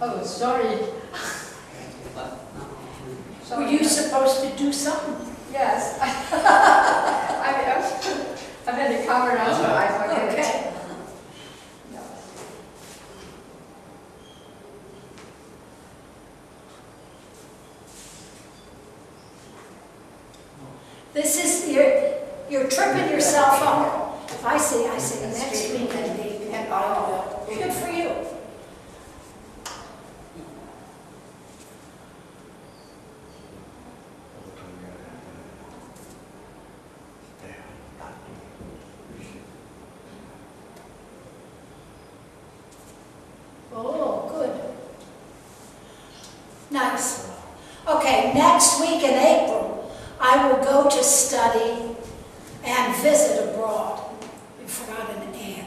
Oh, sorry. Were you supposed to do something? Yes. I've had to cover now, so I forget. Okay. No. This is, you're tripping yourself up. I see, next week and maybe, and I will. Good for you. Oh, good. Nice. Okay, next week in April, I will go to study and visit abroad. You forgot an and.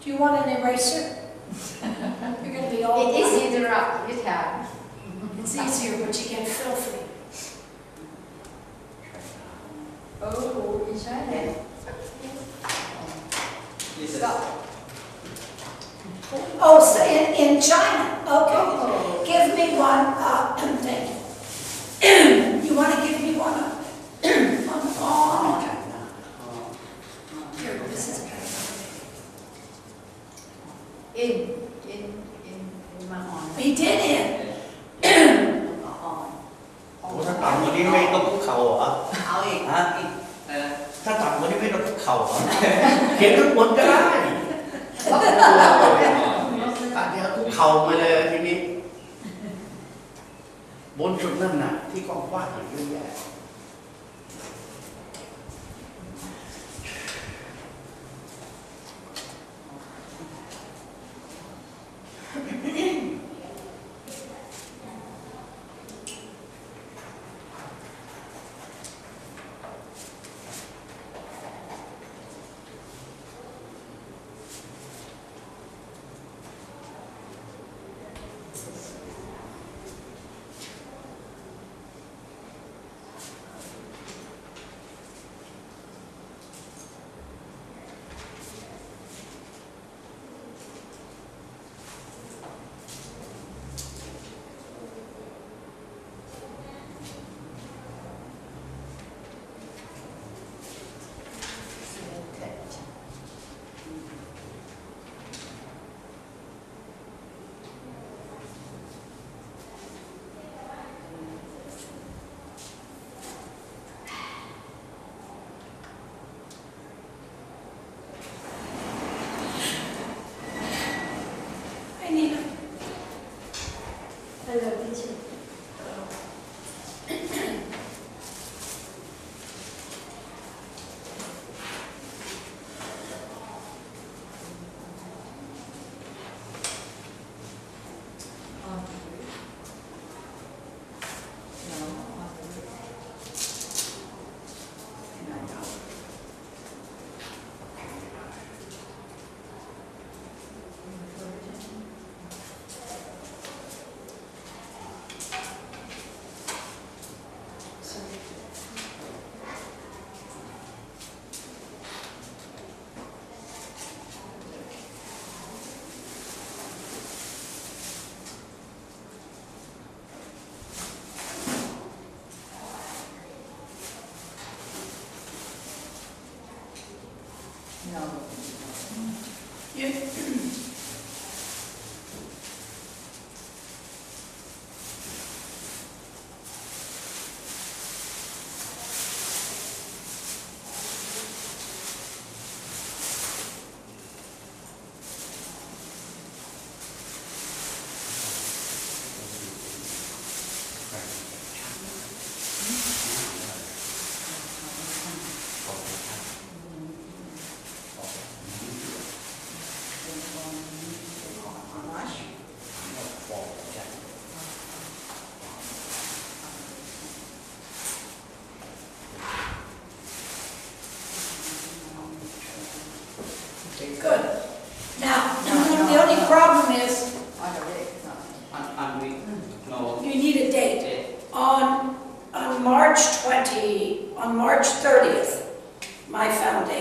Do you want an eraser? You're going to be all It is interrupt. You can. It's easier, but you get filthy. Oh, in China. Stop. Oh, so in China. Okay. Oh. Give me one. Thank you. You want to give me one? Here, this is better. In my honor. He did it. โอ้ถ้าต่ำกว่านี้ไม่ต้องคุกเข่าเหรอ เอาอีก ฮะถ้าต่ำกว่านี้ไม่ต้องคุกเข่าเหรอเขียนข้างบนก็ได้ตัดเดียวคุกเข่ามาเลยทีนี้บนสุดนั่นน่ะที่กว้างๆอย่างเยอะแยะ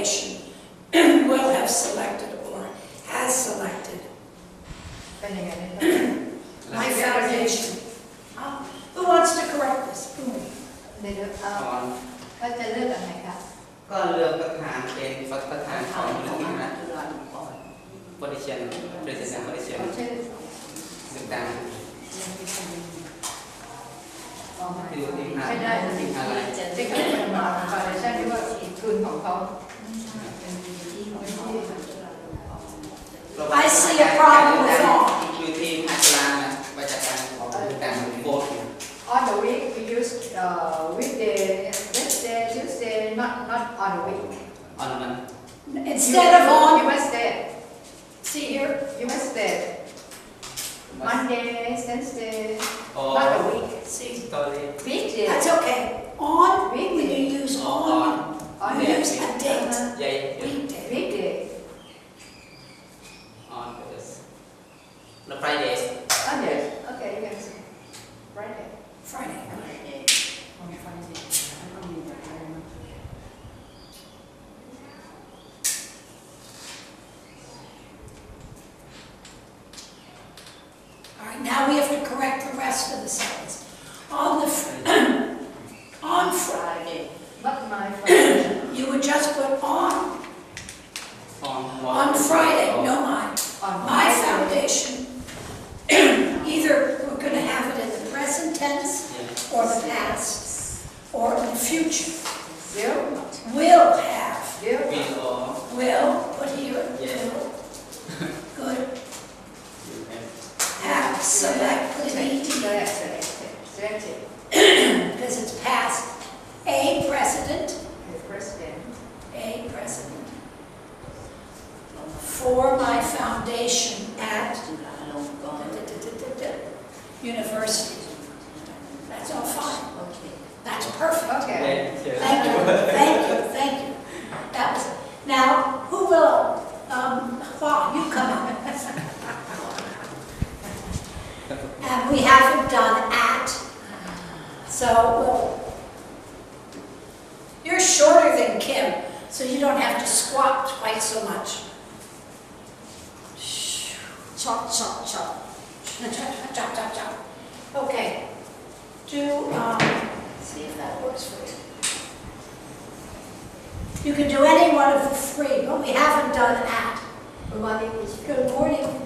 foundation will have selected or has selected เป็นยังไงเนี่ย my foundation. Who wants to correct this? Who? เดี๋ยว ก่อน เขาจะเลือกอันไหนคะ ก็เลือกประธานเป็นประธานของมูลนิธินะ position president position เอาชื่อ ต่าง ออกมา ๆที่อยู่ที่หา ไม่ได้ ที่หาอะไร ที่เขาเป็นมาฟาวเดชั่นที่ว่าทุนของเขา I see a problem with all. อยู่ที่ภาคกลางนะประจัดการของต่างๆโบสถ์ On the week we use weekday Wednesday Tuesday not on the week ออนมัน Instead of you on, must stay see here, you must stay Monday Wednesday โอ้ not the week see, ตอรี่ weekday that's okay. On, when you use on, on you the use a date. ใหญ่ Weekday. weekday ออนแล้ว Friday Sunday okay you can say Friday Friday. on Friday All right, now we have to correct the rest of the sentence. On the, on Friday, not my Friday you would just put on ออน on Friday, no mine. on My foundation, either we're going to have it in the present tense or the past or in the future. Will have, will, put here, Yeah. will, good, have, selected, selected because it's past, a president, president for my foundation at university. That's all fine. That's perfect. okay Thank you, thank you, thank you. That was, now, who will, Hua, you come up. And we haven't done at, so you're shorter than Kim, so you don't have to squat quite so much. Chop, chop, chop. Chop, chop, chop. Okay. Do, see if that works for you. You can do any one of the three, but we haven't done at. Good morning.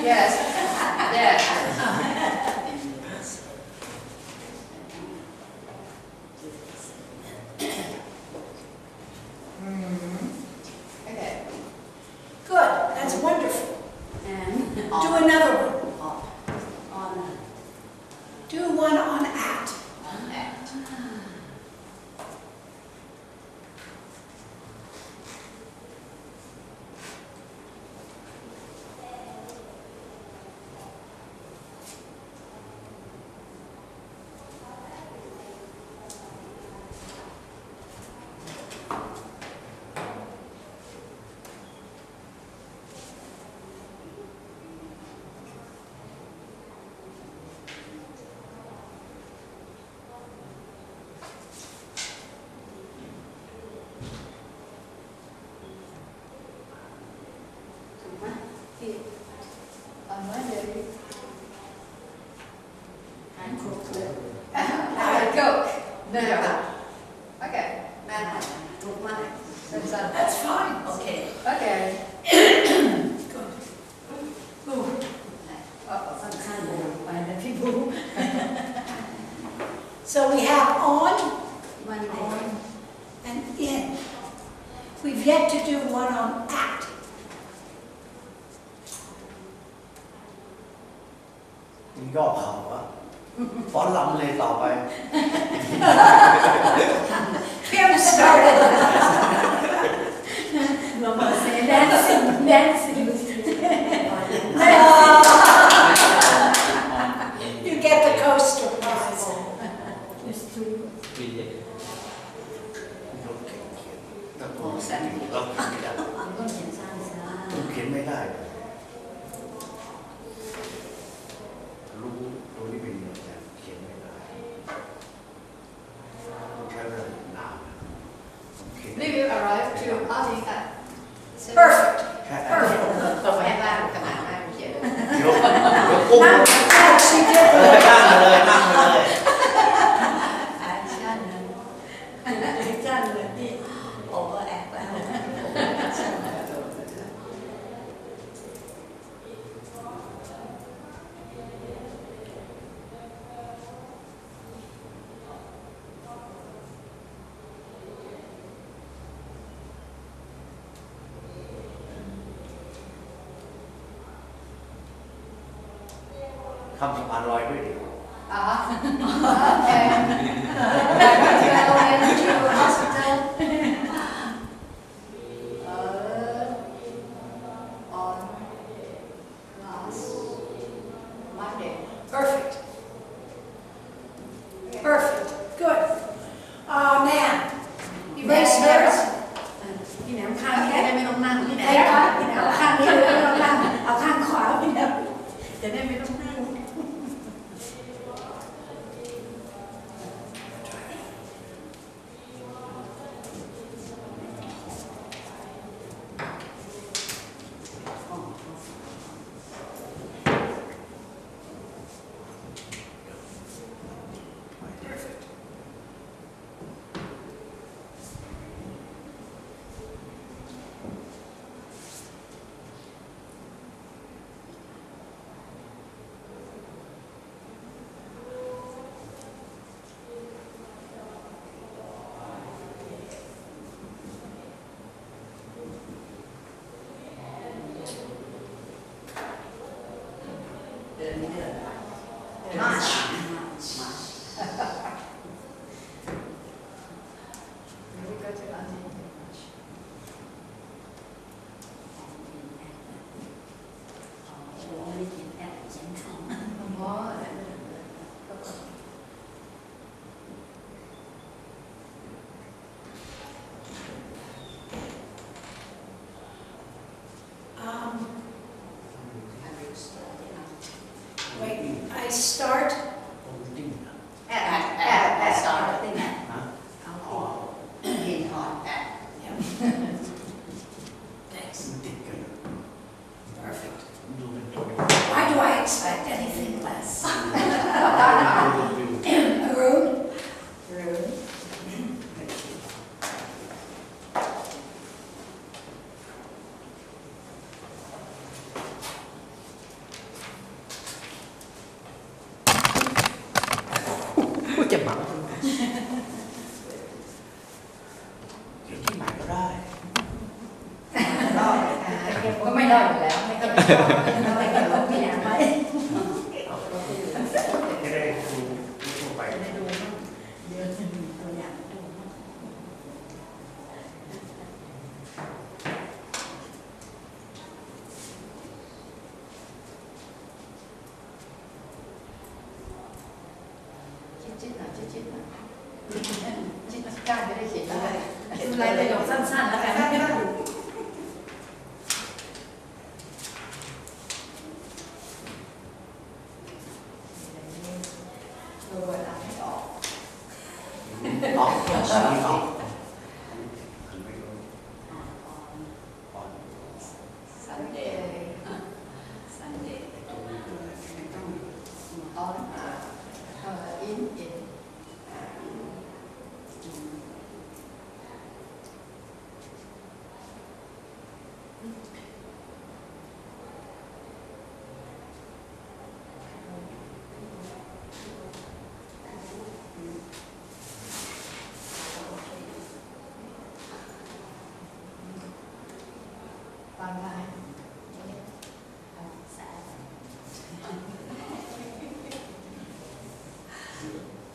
yes yes okay Good, that's wonderful. Do another one. Do one on at. on Monday go no okay That's fine. okay Good. So we have on and in. We've yet to do one on at. มันย่อเข่าอะฟ้อนรำเลยต่อไป Kim started. That's Nancy. You get the coaster prize. วินเด็ก ถ้าตัวเราเขียนไม่ได้ผมเขียนไม่ได้รู้ตัวนี้เป็นอย่างไรเขียนไม่ได้ใช้เวลานานผมเขียน We will arrive to Adding at Perfect. แค่ Perfect. ตัวแม่บ้านขนาดนั้นเขียน ยกกุ้ง Now she did. นั่งเลยนั่งเลย แอคชั่น Done with it. โอเวอร์แอคแล้ว คำสะพานลอยด้วยดิ อ่ะโอเคเราเรียนที่ hospital on last Monday. Perfect. Perfect. Good. Man. Erase hers. พี่แหนมข้างแค่ไม่ต้องนั่งพี่แหนมเอาข้างนี้เลยไม่ต้องนั่งเอาข้างขวาพี่แหนมจะได้ไม่ต้องนั่ง March. We go to London in March. Wait, I start. ผมดิ้นนะ start. อ๋อ Thanks. มันติดกัน Perfect. ดูเป็นตัว Why do I expect anything less? ดู Arun? Room. เจ็บหมัง เขียนที่ไหนก็ได้ ก็ไม่ได้อยู่แล้วไม่ก็ไม่ชอบไม่ก็ไม่เปลี่ยนไป จะได้ดูทั่วไป จิ๊ดหน่อยจิ๊ดหน่อยจิ๊ดกล้าไม่ได้เขียนได้ เป็นรายประโยคสั้นๆแล้วกัน ดูเวลาไม่ออก ออกสีออกไม่รู้ออก Sunday Sunday ตัวนี้คืออะไร on in ตอนไหน เ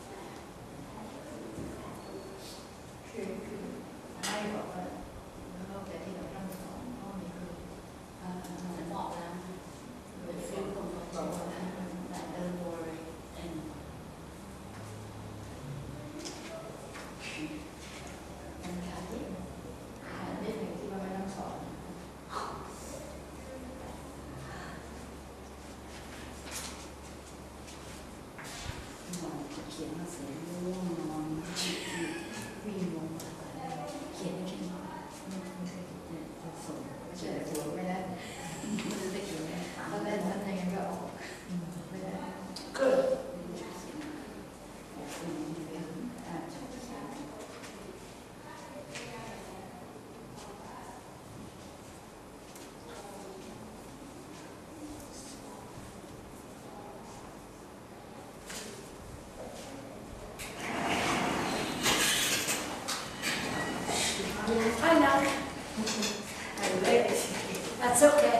That's okay.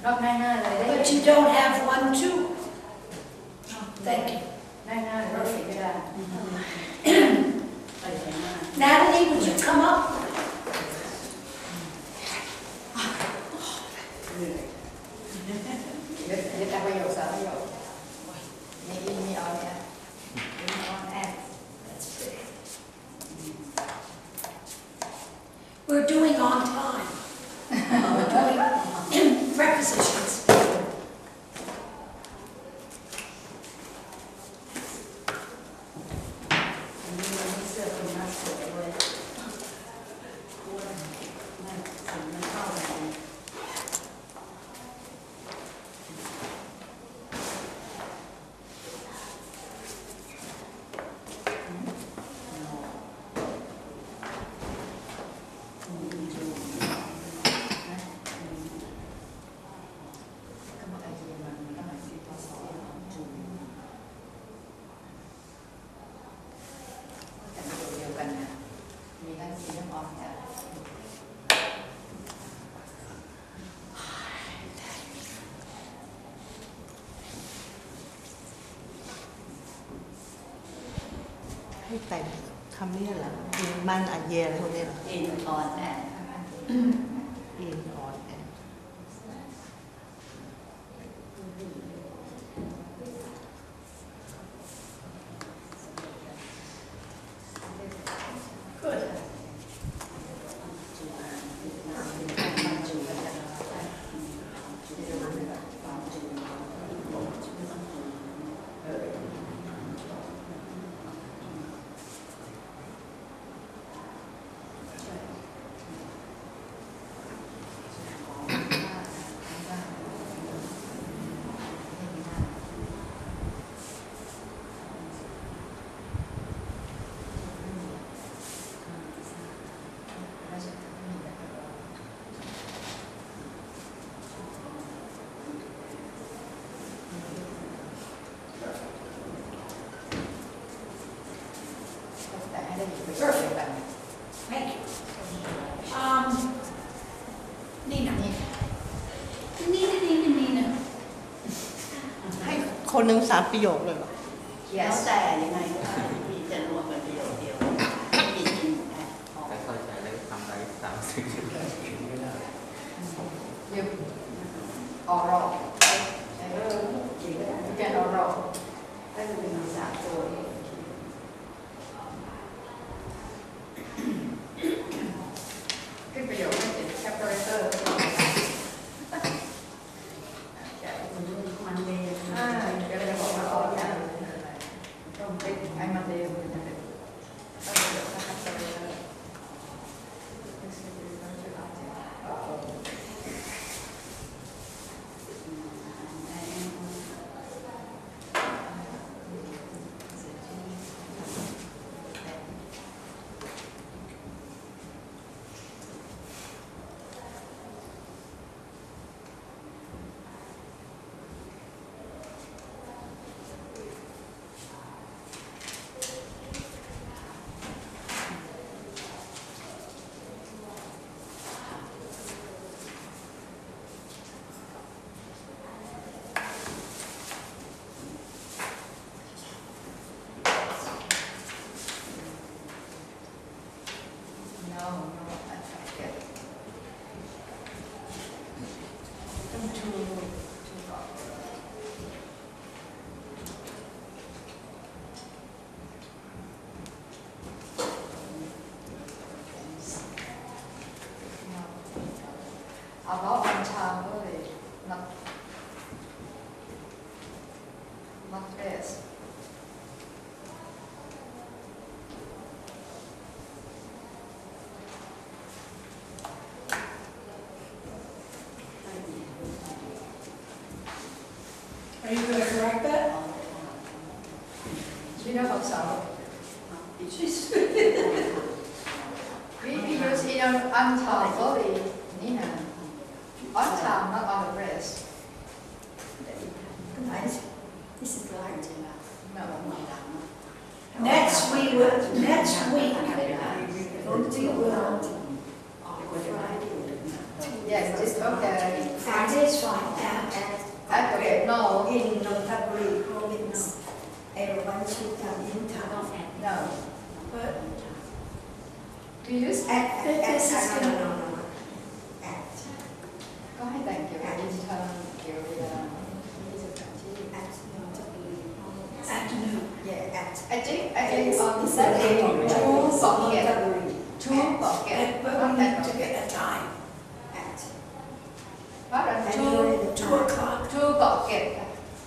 นอกง่ายๆเลยได้ But you don't have one, too. Thank you. ง่ายๆเลยก็ได้ Natalie, would you come up? เดี๋ยวแต่ประโยคสามประโยคมีอินมีออนเนี่ยมีออนแอน That's pretty. We're doing on time. We're doing prepositions.ให้แต่งคำนี้เหรออินมันอะเยอะไรพวกนี้เหรอ อินออนแอน อินออนแอน Perfect. Thank you. Nina. Nina. ให้คนหนึ่ง3 ประโยคเลยเหรอ yes แต่ยังไงก็ได้ที่จะรวมเป็นประโยคเดียวไม่มีจริงแอบออก ไปเข้าใจแล้วทำอะไรตามสิ่งที่เราคิดไม่ได้ you oral you can oral ถ้าจะเป็นภาษาตัวเอง ขึ้นประโยคไม่ติด separator มันเลย ก็เลยบอกว่าออกอย่างต้องเป็นไอ้มันเร็วต้องประโยคนะครับ separator About on time really, not fast. Are you going to correct that? You know how so? We use it on top body, Nina. On time, not on the breast. This is right. No. Next week, we will, Yes, it's okay. No. In Notably province, everyone should come in town. No. But To use this is no, gonna, no, no. At. có hai tặng kiểu intern kiểu at noon. Yeah, at. I think Is that two Notably? pocket. But we need to get a time. At. What are And two? during the 2 time. o'clock. Two pocket.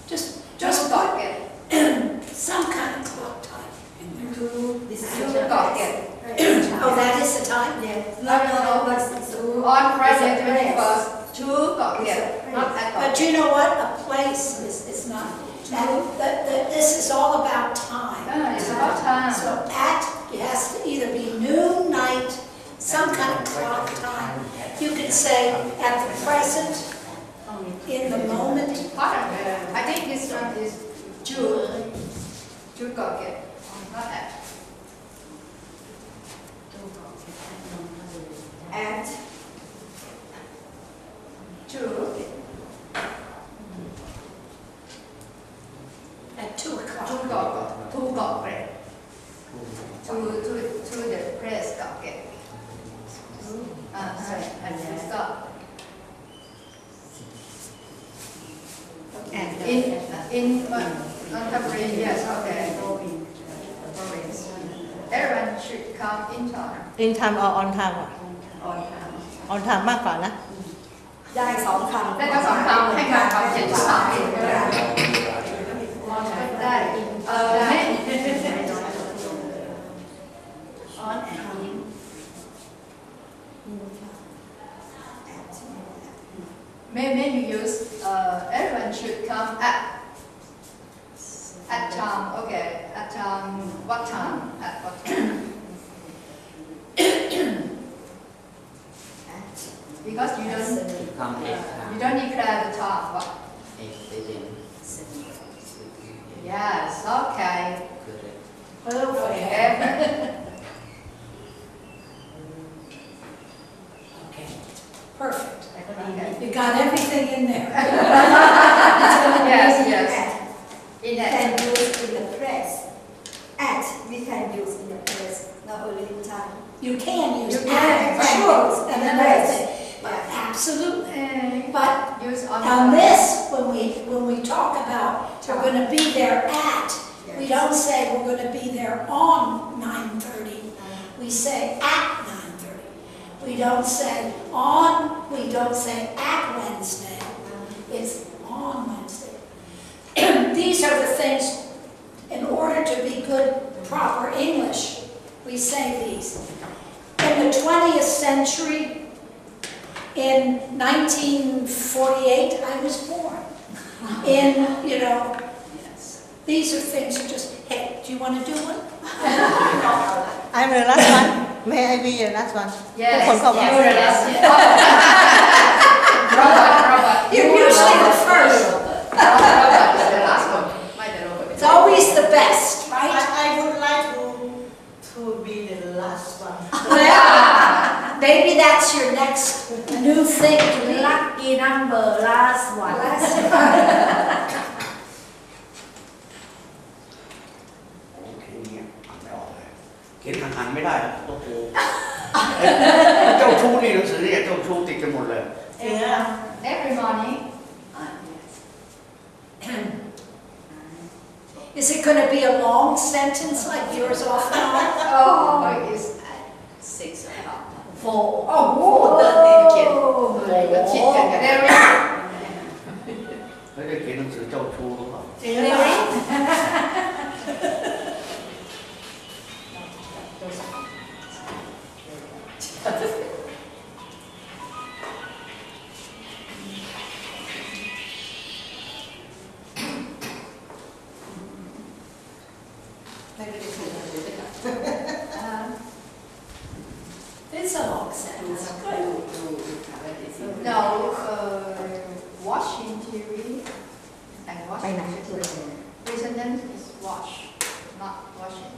Just Just put pocket. some kind of clock time in there. This is Two your pocket. Oh, that is the time? Yeah. No, but on Friday 21st, two pocket. Not at But pocket. you know what? A place is not. This is all about time. It's about time. So at, it has to either be noon, night, some kind of clock time. You could say at the present, in the moment. I think this one is two pocket. Not at. At. Two. At 2 o'clock. Two pocket. To the press pocket. Sorry, and then stop. In Notably, yes, okay. Province. Everyone should come in time. in time or on time อ่ะ on time มากกว่านะ ได้สองคำ ได้ทั้งสองคำให้การความเขียนภาษาอังกฤษได้on and in. Maybe you use everyone should come at time. Okay, at time. What time? At what time? Because you Come 8 don't declare the time. What? 8 a.m. Yes. Okay. Correct. Okay. Okay, perfect. Okay. You got everything in there. Yes. Yes. In We it. can use in the press. At, we can use in the press, not only in time. You can use You at, can. sure, and then Yes. that's it. But absolutely. But Use on on this, when we talk about we're going to be there at, we don't say we're going to be there on 9:30. We say at 9:30. We don't say on. We don't say at Wednesday. It's on Wednesday. These are the things. In order to be good, proper English, we say these. In the 20th century, in 1948, I was born. These are things you just, hey, do you want to do one? I'm the last one may I be the last one ทุกคนเข้ามา Yes. Robert. You're usually the first. Robert is the last one. It's always the best, right? I would like to be the last one. Well, maybe that's your next new thing to be. Lucky number, last one. โอเคเนี่ยอ่านไม่ออกเลยเขียนอ่านไม่ได้ต้องโอ้เจ้าชู้นี่หนังสือเนี่ยเจ้าชู้ติดกันหมดเลย Every morning. Is it going to be a long sentence like yours often are? Oh, it's 6 o'clock. 4. Oh, 4:30 เขียนก็คิดกันกัน Very แล้วจะเขียนหนังสือเจ้าชู้หรือเปล่า really? It's a long sentence. Good. No, watching TV and watching TV. Listening is watch, not watching.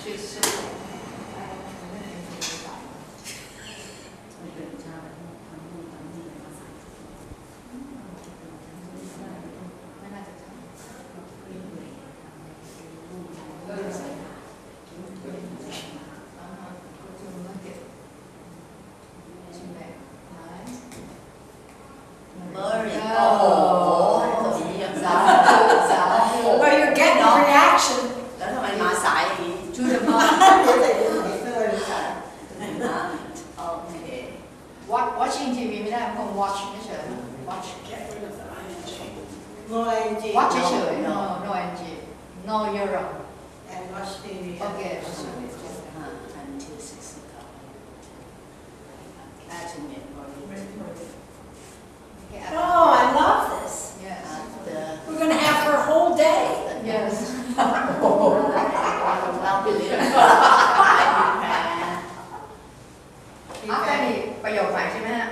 She's ing. watch เฉยๆ no no ing no you're wrong and watch TV okay until 6 o'clock. Alternate morning. okay Oh, I love this. yes After We're going to have her whole day. yesเราไปเรียน after นี่ประโยคใหม่ใช่ไหมฮะ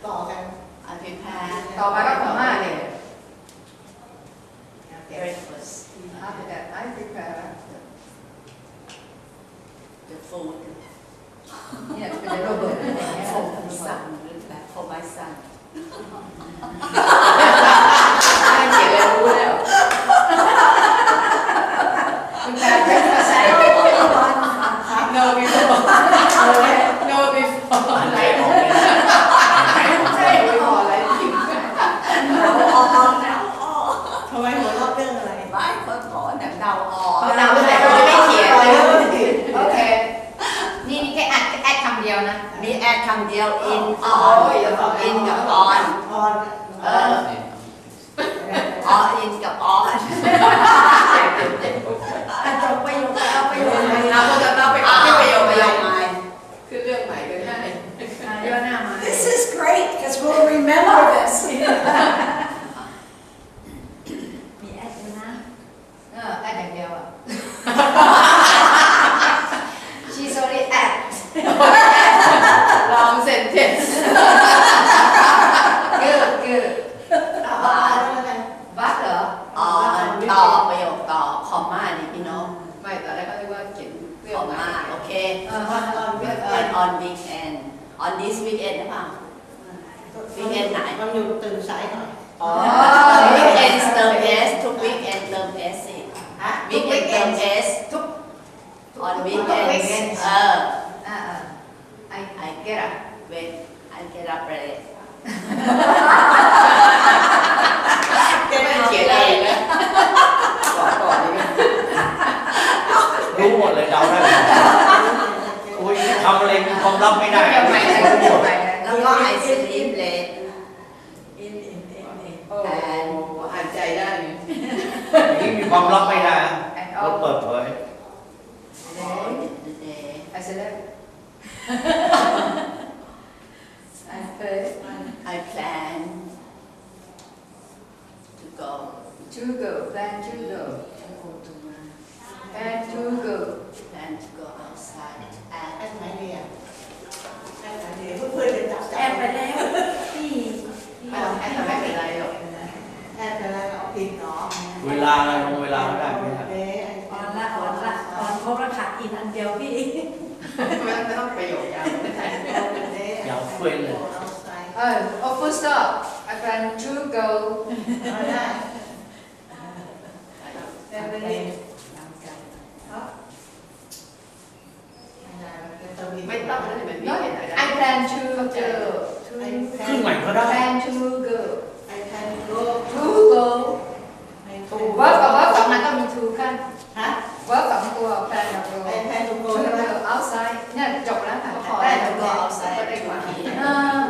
ต่อกัน I prepare ต่อไปก็พม่าเลย breakfast, after that I prepare the food เนี่ยเป็นโรเบิร์ตอย่างเงี้ย for my son หรือแบบ for my son ไม่เขียนเลยรู้แล้ว prepare breakfast no before no before ไหลออกเลยนะไหลออก ใช่ไม่พออะไรผิด ทำไมหัวเราะเรื่องอะไร ไม่คนขอหนังเดาออก เขาเดาแต่เขาจะไม่เขียนเลยโอเคนี่แค่แอดคำเดียวนะ มีแอดคำเดียว in อ๋อ on อย่าบอก in กับ on ออน เออ in กับ on จบประโยคแล้วประโยคไหน เราก็จะต้องไปอ่านประโยคใหม่ คือเรื่องใหม่ก็ได้ย่อหน้ามา This is great because we'll remember this. มีแอดด้วยนะ แอดอย่างเดียวอ่ะ she's only add long sentence good บัตเหรอ on ต่อประโยคต่อคอมมานี่พี่น้อง ไม่ตอนแรกก็นึกว่าเขียนเรื่ ค อ อง ม ใหม่ มาโอเค ออนเว็บ and on weekend on this weekend หรือเปล่า weekend ไหน มันอยู่ตื่นสายหน่อย อ๋อ weekend เติม s ทุก weekend เติม s สิ weekend เติม s ทุก on weekend เออ I get up when I get up late ไม่เขียนเองนะก่อนนี่ รู้หมดเลยเดาได้หมดอุ้ยทำอะไรมีความลับไม่ได้ เดี๋ยวใหม่เลยเดี๋ยวใหม่เลย แล้วก็ I sleep late in โอ้อ่านใจได้เลย นี่มีความลับไม่ได้เราเปิดเผย all the day I said that I said I plan to go to go plan to go plan to go plan to go outside แอดไหนดีอ่ะแอดไหนดีเพื่อนๆจะจับ แอดไปแล้วพี่ ไม่ต้องแอดไม่เป็นไรหรอก แอดอะไรก็เอาพิมพ์เนาะ เวลาอะไรลงเวลาไม่ได้ไหมครับ ออนละออนครบแล้วขาดอินอันเดียวพี่ ไม่ต้องประโยคยาวไม่ได้ อย่าเฟ้ยเลย full stop I plan to go ไม่ต้องเลยแบบนี้ I plan to go ครึ่งใหม่ก็ได้ plan to go ไอ้แทนก็ to go verb กับ verb สองมันต้องมี to กัน ฮะ verb สองตัว plan กับ go ไอ้แทนก็ to ใช่ไหม go outside เนี่ยจบแล้วค่ะ ขอ ได้ ให้ แล้ว go ก็ outside ได้กว่า 2 p.m.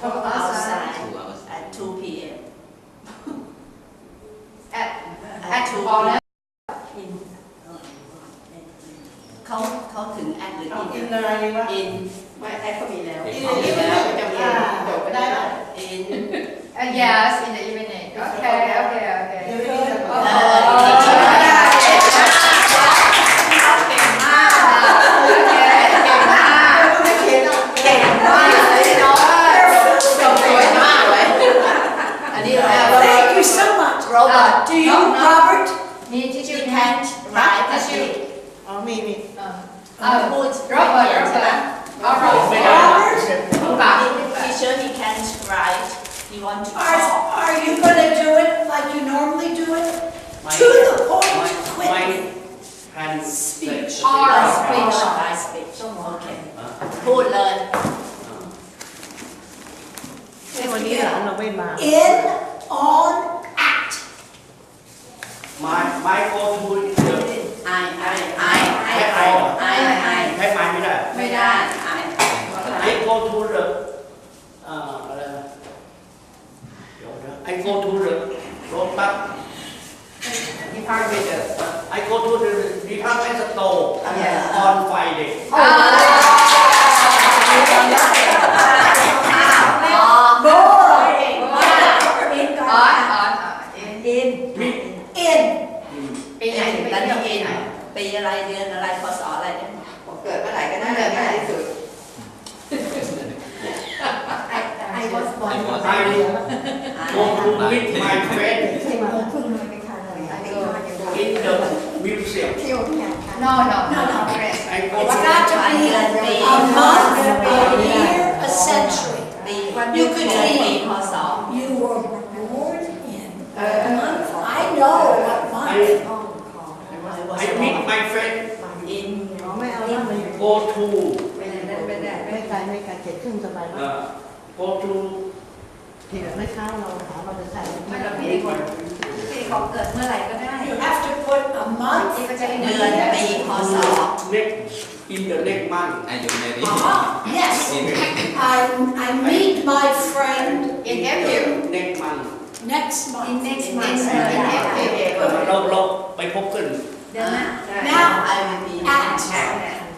go outside at 2 p.m. at พอแล้ว เขาถึง at หรือ เอา in อินอะไรวะ in ไม่แอดก็มีแล้ว in มีแล้วจะมีจบไม่ได้หรอ in yes in the evening okay okay okay เดี๋ยวนี้จะ โอ้ ก็ โหเก่งมากเก่งมาก ไม่เขียนเอา เก่งมากเลยน้องจบสวยมากเลยอันนี้เรา Thank you so much. Robert Do you, Robert? มีทิชชู่ you ไหม can't write ทิช a ชู่ sheet อ๋อมี พูด โรเบิร์ตเอา ไม่ได้ ปาก teacher he can't write he want to Are, talk are you going to do it like you normally do it? ไม่ To the point, ไม่ quickly. แทน Speech. Or speech by speech okay พูดเลย วันนี้หลานเราไม่มา In, on, at. ไม้โกทูเดี๋ยว I ใช้ไม้ไม่ได้ ไม่ได้ ไอ้ go to the อะไรนะเดี๋ยวนะไอ้ go to the รถบัส Department. I go to the department store Yeah. on Friday. In. ปีไหนที่ไป ตอน เที่ นี้ ยว อินปีอะไรเดือนอะไรพศอะไรเนี่ย เกิดเมื่อไหร่ก็น่าจะง่ายที่สุด I was born I go to meet my friend ใช่ไหมเพิ่งเลยไปทานเลย in the museum. เที่ยวที่ไหนคะ No, no, no, no, rest. I go It's to got to be a month, a year, a century. ปี You could เดือนปี read. พศ You were born in a month. I know what month. I meet my friend อิน อ๋อไม่เอาแล้วมัน go to ไม่ไกลไม่ไกลเจ็ดครึ่งสบายมาก go to ทีหลังไม่เข้าเราหาเราจะใส่ ไม่เราพี่คนพี่ของเกิดเมื่อไหร่ก็ได้ You have to put a month. ที่ก็จะให้ เดื เดื อ อน น ปีพศ next in the next month. Are you married? Yes. I meet my friend in April Next month. next month. in next month in April เราไปพบกัน เดือนหน้า Now, I will be at.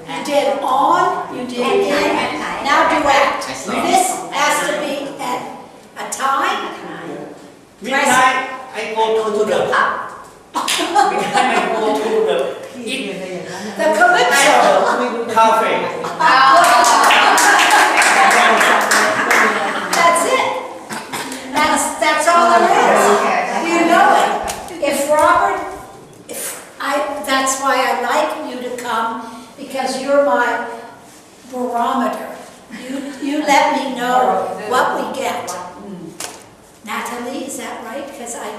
You did on, you did in, now do at. This has to be at a time. Midnight I go to the pub. midnight I go to the ที่เรียนอะไรอย่างนั้น The calypso. cafe. That's it. That's all there is. You know it. If Robert, that's why I like you to come, because you're my barometer. You let me know what we get. Natalie, is that right? Because I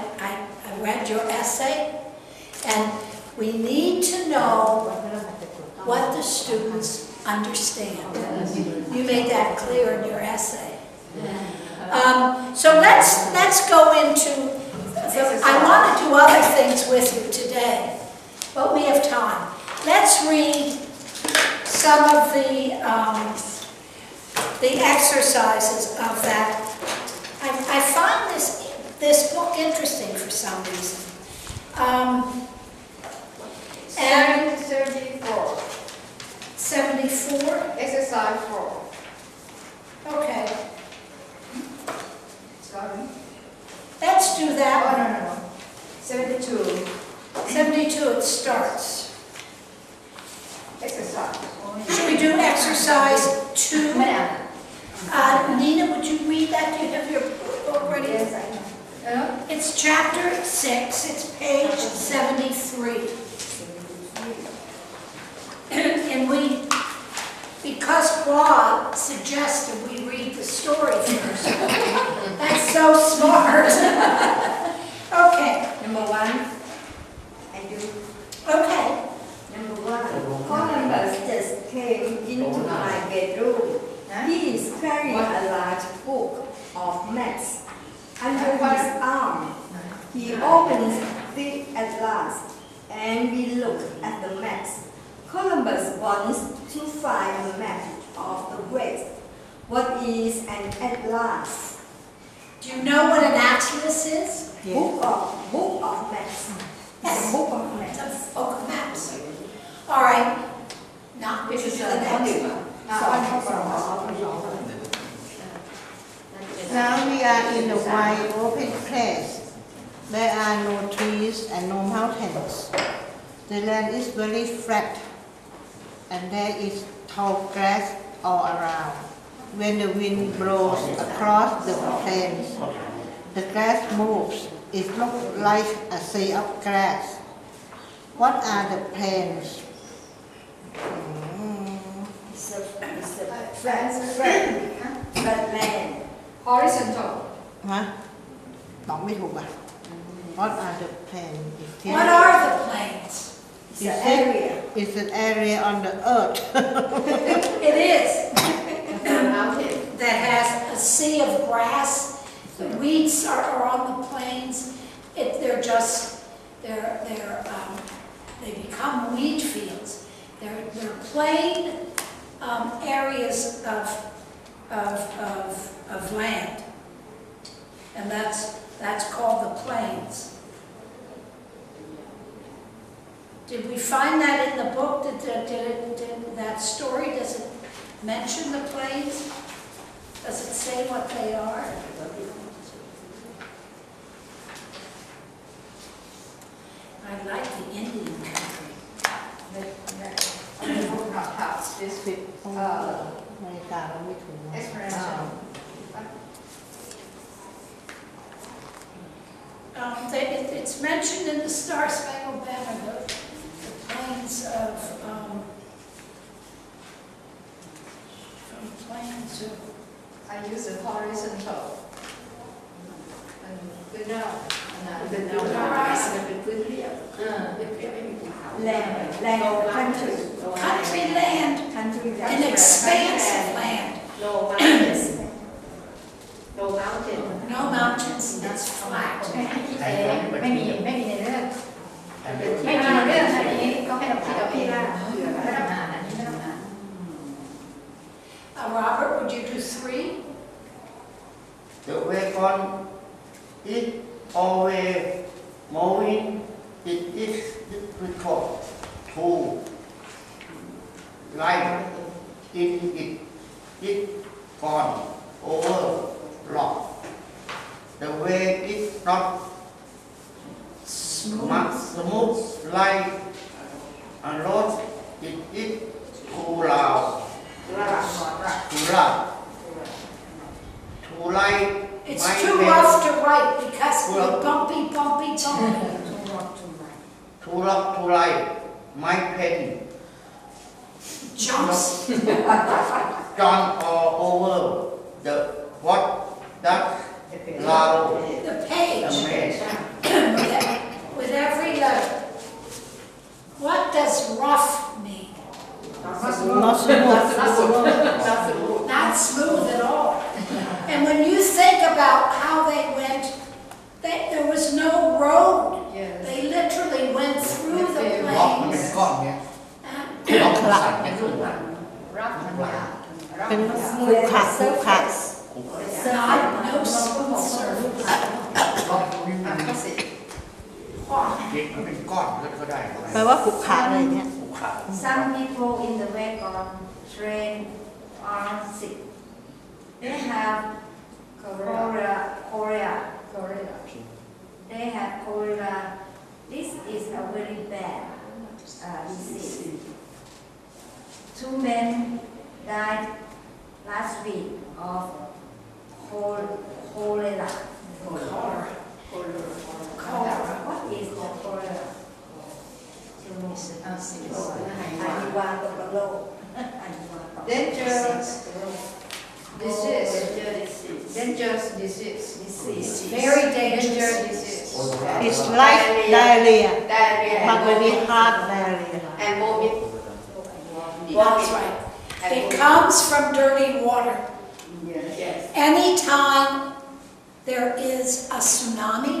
read your essay, and we need to know what the students understand. You made that clear in your essay. So let's go into. I want to do other things with you today, but we have time. Let's read some of the exercises of that. I find this book interesting for some reason. And 74 74. exercise 4 Okay, sorry let's do oh that. no no no 72 72, it starts. exercise Should we do exercise 2? ไม่ได้ Nina, would you read that? Do you have your book ready? Yes, I know. It's chapter 6, it's page 73. And because Bob suggested we read the story first. That's so smart. Okay, Number 1 I do okay. Number one, Columbus just came into my bedroom. He is carrying a large book of maps under his arm. He opens the atlas, and we look at the maps. Columbus wants to find a map of the West. What is an atlas? Do you know what an atlas is? Book of maps. Yes. Book of It's maps. a book of maps. All right. Not which is the next one. Now we are in the wide open place. There are no trees and no mountains. The land is very flat, and there is tall grass all around. When the wind blows across the plains, the grass moves. It looks like a sea of grass. What are the plains? It's a flat land. horizontal ฮะบอกไม่ถูกอ่ะ What are the plains? What are the plains? It's an area. It's an area on the earth. It is. mountain That has a sea of grass. The weeds are on the plains. They become wheat fields. They're plain areas of land, and that's called the plains. Did we find that in the book? Did that story, does it mention the plains? Does it say what they are? I like the Indian country. On the footnote house, this นาฬิกาเราไม่ถูก explanation. It's mentioned in the Star Spangled Banner, the plains of, from plains to, I use the horizontal. And good now. เป็นแนวทางมันเป็นพื้นเรียบเป็นเรียบไม่มีภูเขา land country country land, country an expansive land, low mountains low mountain no mountains, it's flat. ไม่มีในเรื่องไม่มีในเรื่องอันนี้ก็ให้เราคิดเอาเองไม่ต้องอ่านอันนี้ไม่ต้องอ่าน Robert, would you do 3? The wagon is always moving. It is difficult to ride in it. It gone over rock. The way is not smooth like a road. It is too loud. Too loud. Too light. It's too rough to write because Too we're rough. bumpy. Too rough to light. My pen Jumps. gone all over the what that loud The page mess. with every letter. What does rough mean? not smooth Not smooth at all. And when you think about how they went, there was no road. Yes. They literally went through the ล็อกมันเป็น plains. ก้อนเนี้ย And ล็อกมันสั่นไม่ขึ้นมา รับมันยาก เป็นคุกคัก not no smooth surface. ล็อกนี่มัน ก็สิ เด็กมันเป็นก้อนก็ได้ แปลว่าคุกคักอะไรเนี่ย ผูกขาด some people in the wagon train are sick they have cholera they have cholera this is a very bad disease 2 men died last week of cholera. What is the cholera? อันนี้วางตรงโลกอันนี้วางตรง dangerous disease dangerous disease Very dangerous. disease it's like diarrhea diarrhea มันเป็น hard diarrhea and vomit That's right. It comes from dirty water. yes Anytime there is a tsunami,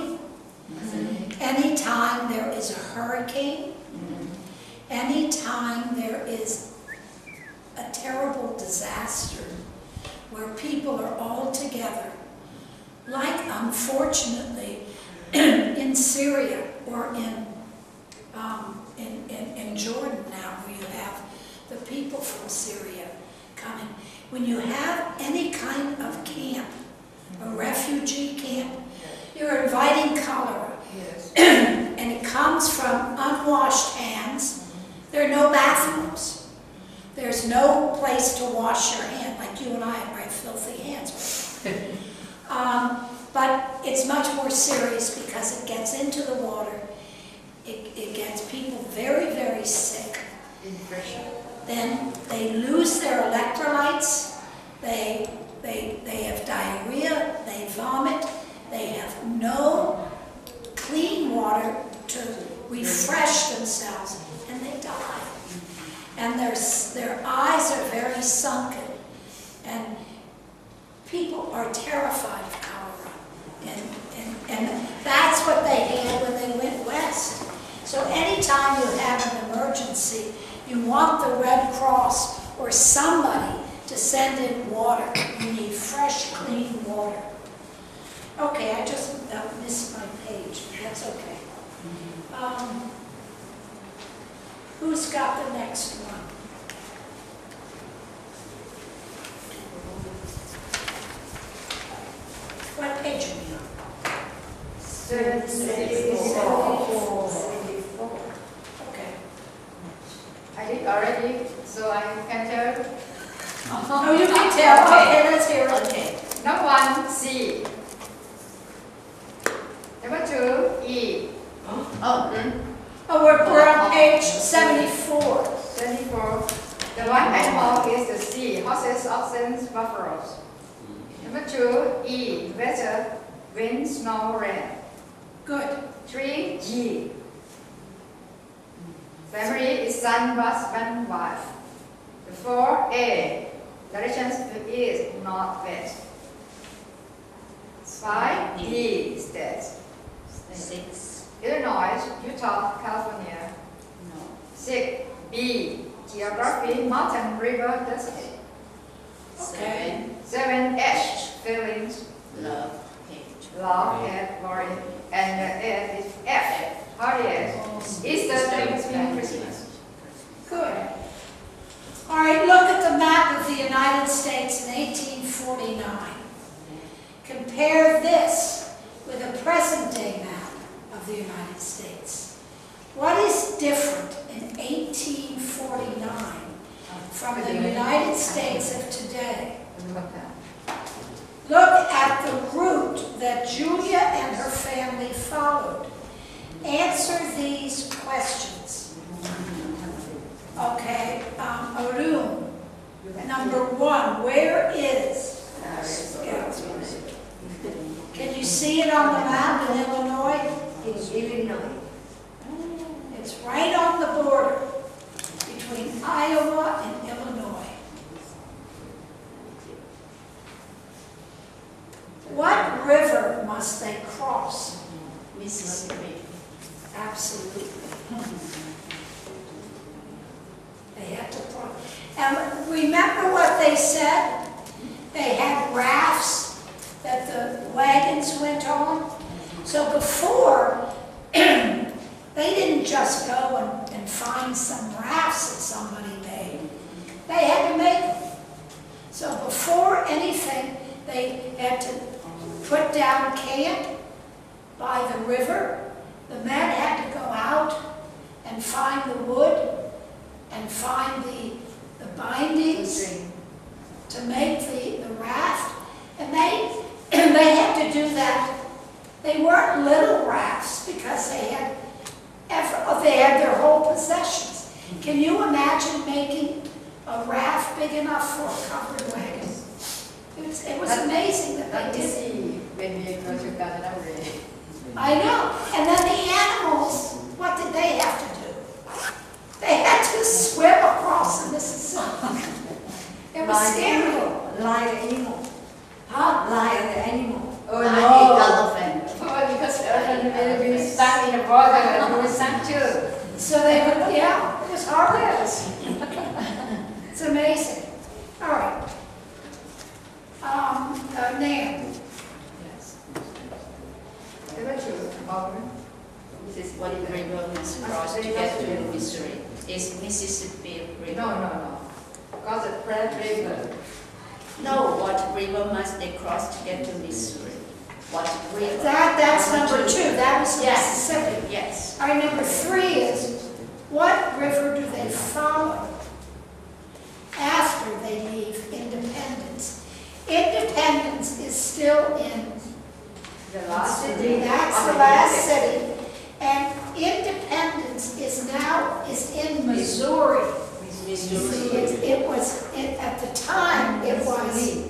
anytime there is a hurricane, anytime there is a terrible disaster where people are all together, like unfortunately in Syria or in Jordan now, where you have the people from Syria coming. When you have any kind of camp, a refugee camp, you're inviting cholera. yes And it comes from unwashed hands. There are no bathrooms. There's no place to wash your hand, like you and I have very filthy hands. But it's much more serious because it gets into the water. It gets people very, very sick. infection Then they lose their electrolytes. They have diarrhea. They vomit. They have no clean water to refresh themselves, and they die. And their eyes are very sunken, and people are terrified of cholera. And that's what they had when they went west. So anytime you have an emergency, you want the Red Cross or somebody to send in water. You need fresh, clean water. Okay, I just missed my page. That's okay. Who's got the next one? What page are we on? 74. Okay. I did already, so I can tell. Oh, you can tell. Okay, let's hear it. Okay. Number 1, C. Number 2, E. Oh, Oh, we're on page 74. 24. The one animal is the C. Horses, oxen, buffaloes. Number 2, E. Weather, wind, snow, rain. Good. 3, G. Family is son, husband, wife. 4, A. Directions to east, north, west. 5, D. States. 6. Illinois, Utah, California. No. 6, B. Geography, mountain, river, desert. 7. 7, H. Feelings, Love. Hate. love, hate, worry. And the 8 is F. Holidays. Easter, Thanksgiving, Christmas. Good. All right, look at the map of the United States in 1849. Compare this with a present-day map of the United States. What is different in 1849 from the United States of today? Look at the route that Julia and her family followed. Answer these questions. Okay, Arun, number 1, where is? Can you see it on the map in Illinois? In Illinois. It's right on the border between Iowa and Illinois. What river must they cross? Mississippi. Absolutely. They had to cross. And remember what they said? They had rafts that the wagons went on. So before, they didn't just go and find some rafts that somebody made. They had to make them. So before anything, they had to put down camp by the river. The men had to go out and find the wood and find the bindings to make the raft. And they had to do that. They weren't little rafts because they had their whole possessions. Can you imagine making a raft big enough for a covered wagon? It was amazing that they did it. When we go to Katanapuri. I know. And then the animals, what did they have to do? They had to swim across the Mississippi. It was scary. Like the animal. Huh? Like the animal. Oh I no! hate elephant. Oh, because elephant will be stuck in the water and we will sink too. So they would, yeah, it was horrible. It's amazing. All right. Nan. Yes. Number 2, Auburn. This is what river must cross to get to Missouri. Is Mississippi River. No. Because the Pratt River. No, what river must they cross to get to Missouri? What river? That's number 2. That was Yes. Mississippi. Yes. All right, number 3 is, what river do they follow after they leave Independence? Independence is still in The last city. That's the last city. And Independence is in Missouri. Missouri. It was, at the time, it was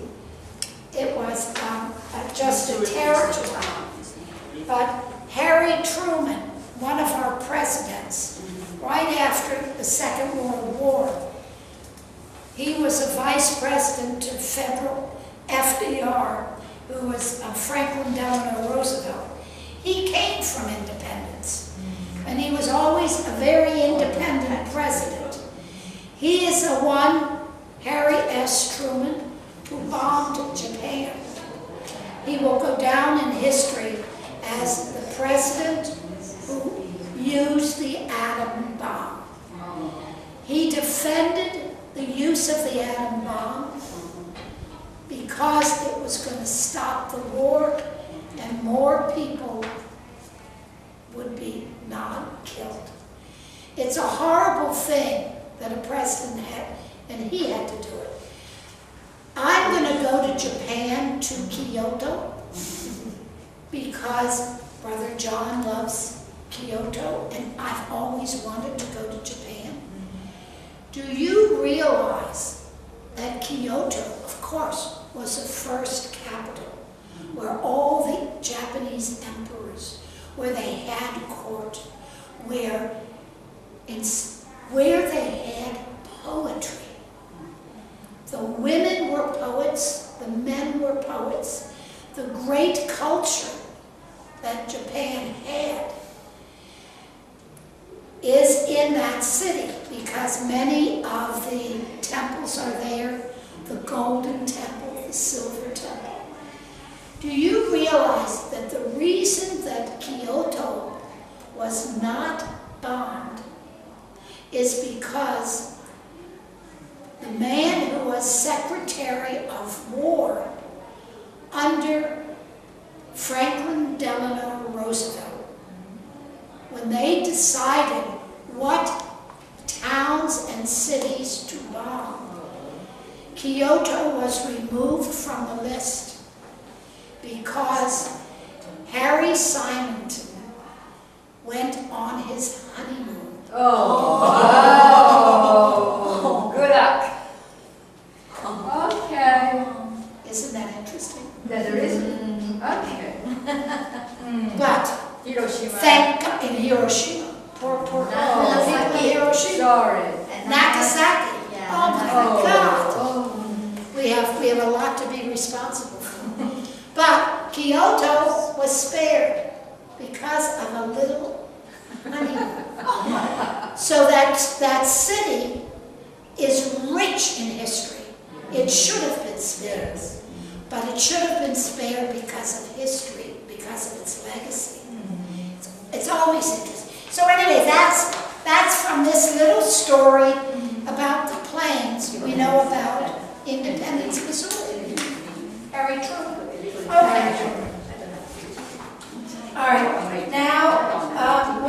just a territory. But Harry Truman, one of our presidents, right after the Second World War, he was a vice president to Federal FDR, who was Franklin Delano Roosevelt. He came from Independence, and he was always a very independent president. He is the one, Harry S. Truman, who bombed Japan. He will go down in history as the president who used the atom bomb. defended the use of the atom bomb because it was going to stop the war and more people would be not killed. It's a horrible thing that a president had, and he had to do it. I'm going to go to Japan, to Kyoto, because Brother John loves Kyoto, and I've always wanted to go to Japan. Do you realize that Kyoto, of course, was the first capital where all the Japanese emperors, where they had court, where they had poetry. The women were poets, the men were poets. The great culture that Japan had is in that city because many of the temples are there, the Golden Temple, the Silver Temple. Do you realize that the reason that Kyoto was not bombed is because the man who was Secretary of War under Franklin Delano Roosevelt, when they decided what towns and cities to bomb, Kyoto was removed from the list because Harry Simonton went on his honeymoon. Oh, good luck. Okay. Isn't that interesting? That's the reason. Okay. But Hiroshima. thank God, in Hiroshima. Poor people in Hiroshima. Sorry. Nagasaki. Yeah. Oh my God. We have a lot to be responsible for. But Kyoto was spared because of a little honeymoon. So that city is rich in history. It should have been spared. But it should have been spared because of history, because of its legacy. It's always interesting. So anyway, that's from this little story about the plains we know about Independence, Missouri. Very true. Okay. All right. Now,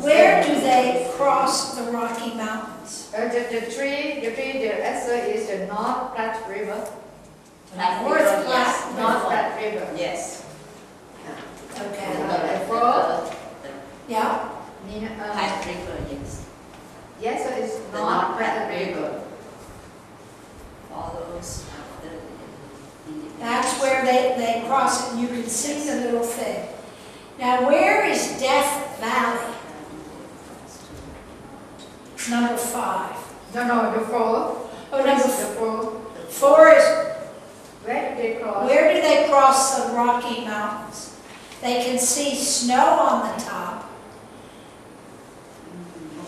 where do they cross the Rocky Mountains? The answer is the North Platte River. North Platte. North Platte River. Yes. Okay. Four. Yeah. Platte River, yes. Yes, so it's The North Platte River. Follows after That's where they cross it, and you can see the little thing. Now, where is Death Valley? Number 5. No, the four. Oh, number The four. 4 is, Where do they cross? where do they cross the Rocky Mountains? They can see snow on the top.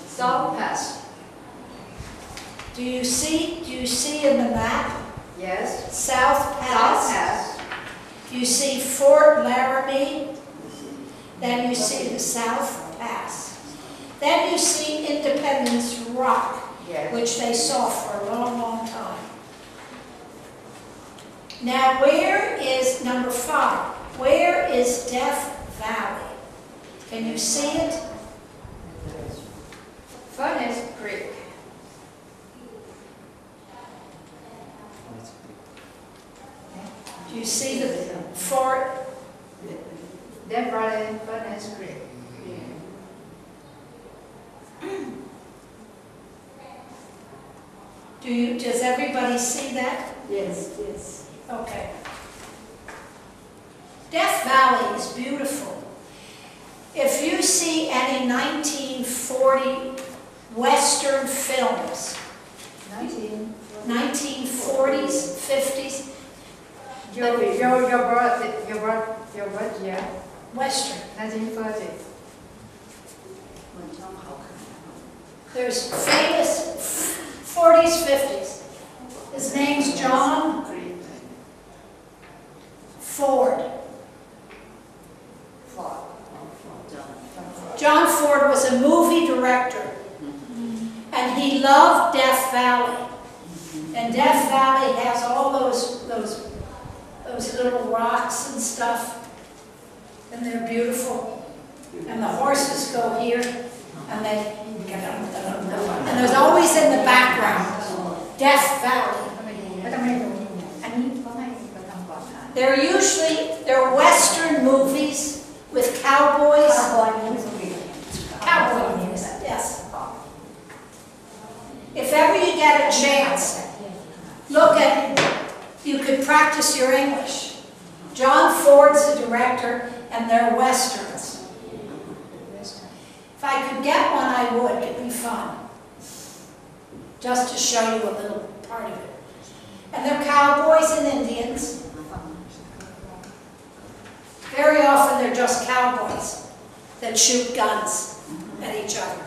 South Pass. Do you see in the map? Yes. South Pass. South Pass. You see Fort Laramie. Then you see the South Pass. Then you see Independence Rock, Yes. which they saw for a long, long time. Now, where is number 5? Where is Death Valley? Can you see it? Furnace Creek. Do you see the fort? Death Valley, Furnace Creek. Does everybody see that? Yes, yes. Okay. Death Valley is beautiful. If you see any 1940 Western films, 1940s, 50s, Your birth year? Western. 1940. There's famous 40s, 50s. His name's John Ford. John Ford was a movie director. And he loved Death Valley. And Death Valley has all those little rocks and stuff. And they're beautiful. And the horses go here. And they get them. And there's always in the background Death Valley. They're Western movies with cowboys. Cowboy movies, yes. If ever you get a chance, look at, you could practice your English. John Ford's the director, and they're Westerns. If I could get one, I would. It'd be fun. Just to show you a little part of it. And they're cowboys and Indians. Very often they're just cowboys that shoot guns at each other.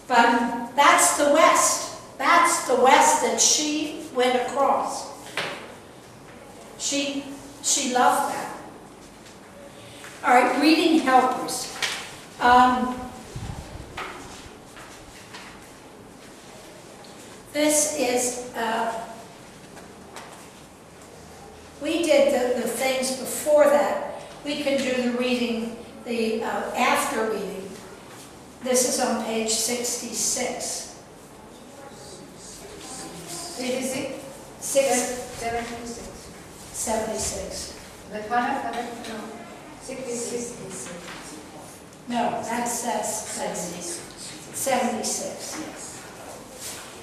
But that's the West. That's the West that she went across. She loved that. All right, reading helpers. This is, we did the things before that. We can do the reading, the after reading. This is on page 66. 86? 76. 76. The one after that? No. 66. No, that's 76.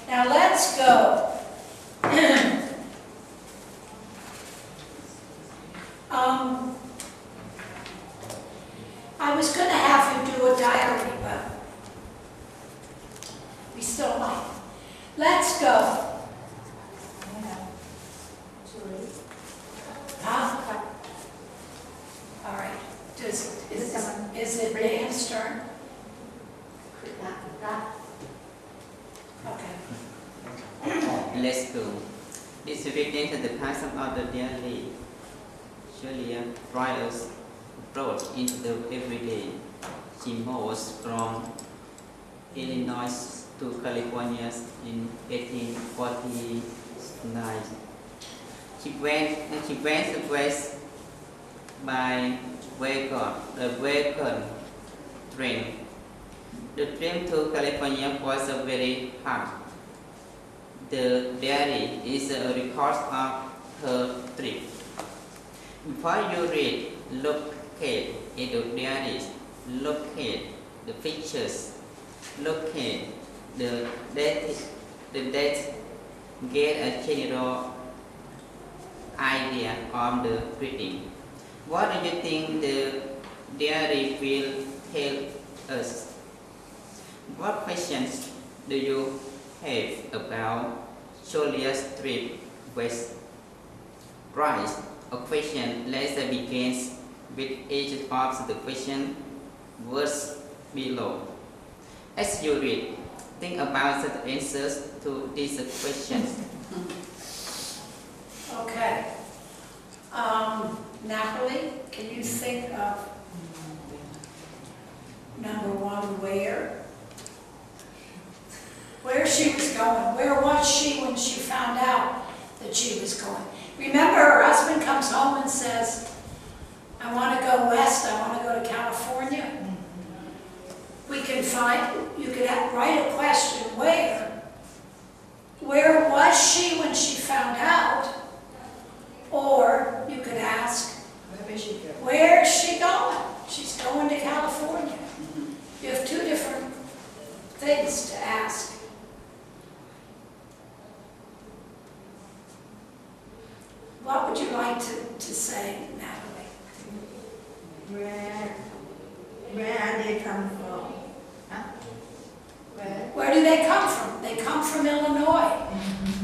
Now let's go. I was going to have you do a diary, but we still might. Let's go. Huh? All right. Is it Dan's turn? Okay. Let's go. This represents the passing of the daily. Julia Bryars brought into the everyday. She moves from Illinois to California in 1849. She went west by wagon train. The train to California was very hard. The diary is a record of her trip. Before you read, locate in the diary, locate the pictures, locate the date, get a general idea of the reading. What do you think the diary will tell us? What questions do you have about Julia's trip west? Write a question. Let's begin with each of the question words below. As you read, think about the answers to these questions. Okay. Natalie, can you think of number one, where? Where she was going. Where was she when she found out that she was going? Remember, her husband comes home and says, I want to go west, I want to go to California. We can find, you could write a question, where? Where was she when she found out? Or you could ask, where is she going? She's going to California. You have two different things to ask. What would you like to say, Natalie? Where are they come from? Huh? Where do they come from? They come from Illinois.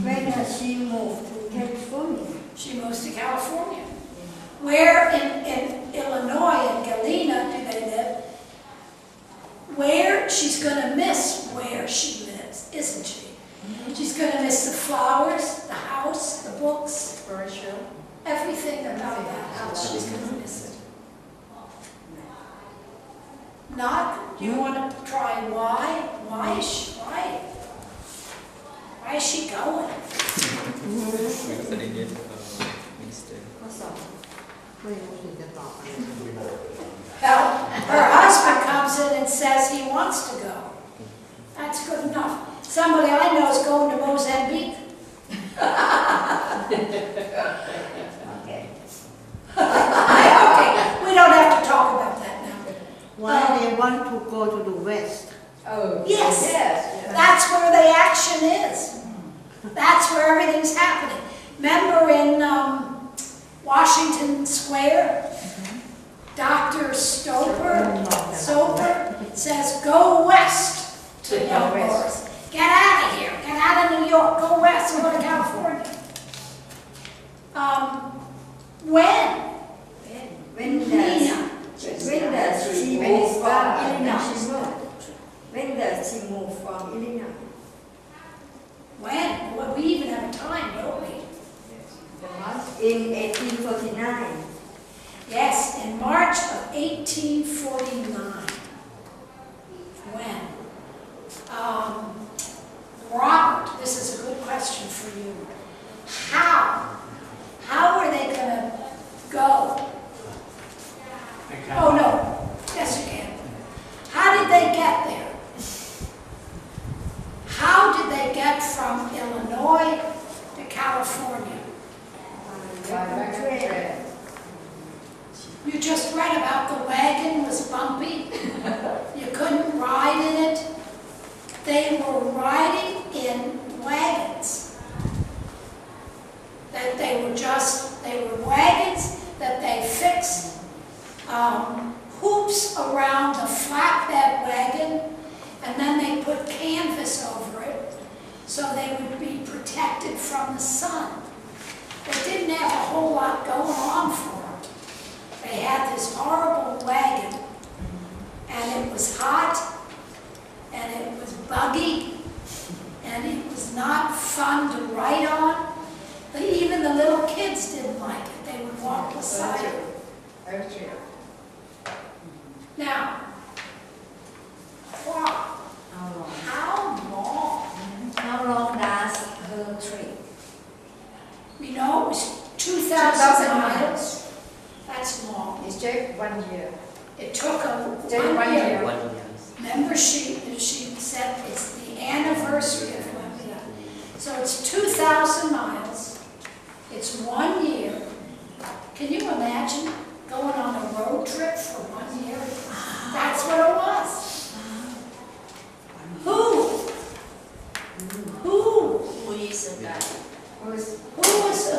When does she move to California? She moves to California. Where in Illinois, in Galena, do they live? Where, she's going to miss where she lives, isn't she? She's going to miss the flowers, the house, the books, For sure. everything about that house. She's going to miss it. Not, you want to try why? Why is she going? Because I didn't get minister. ข้อสอง ไม่รู้สิจะตอบอะไร Well, her husband comes in and says he wants to go. That's good enough. Somebody I know is going to Mozambique. Okay. Okay, we don't have to talk about that now. Why they want to go to the west? Oh. Yes. Yes. That's where the action is. That's where everything's happening. Remember in Washington Square, Dr. Soper says, go west to young boys. Get out of here. Get out of New York. Go west. Go to California. When? When does she move from Illinois? When does she move from Illinois? When? Well, we even have a time, don't we? In 1849. Yes, in March of 1849. When? Robert, this is a good question for you. How are they going to go? Oh, no. Yes, you can. How did they get there? How did they get from Illinois to California? By train. You just read about the wagon was bumpy. You couldn't ride in it. They were riding in wagons. They were wagons that they fixed hoops around the flatbed wagon, and then they put canvas over it so they would be protected from the sun. They didn't have a whole lot going on for them. They had this horrible wagon, and it was hot, and it was buggy, and it was not fun to ride on. But even the little kids didn't like it. They would walk beside it. Very true. Now, wow, How long? how long? How long does her trip? We know it was 2,000 miles. That's long. It's just 1 year. It took Just 1 year. 1 year. Remember, she said it's the anniversary of 1 year. So it's 2,000 miles. It's 1 year. Can you imagine going on a road trip for 1 year? That's what it was. Who is the guy? was Who's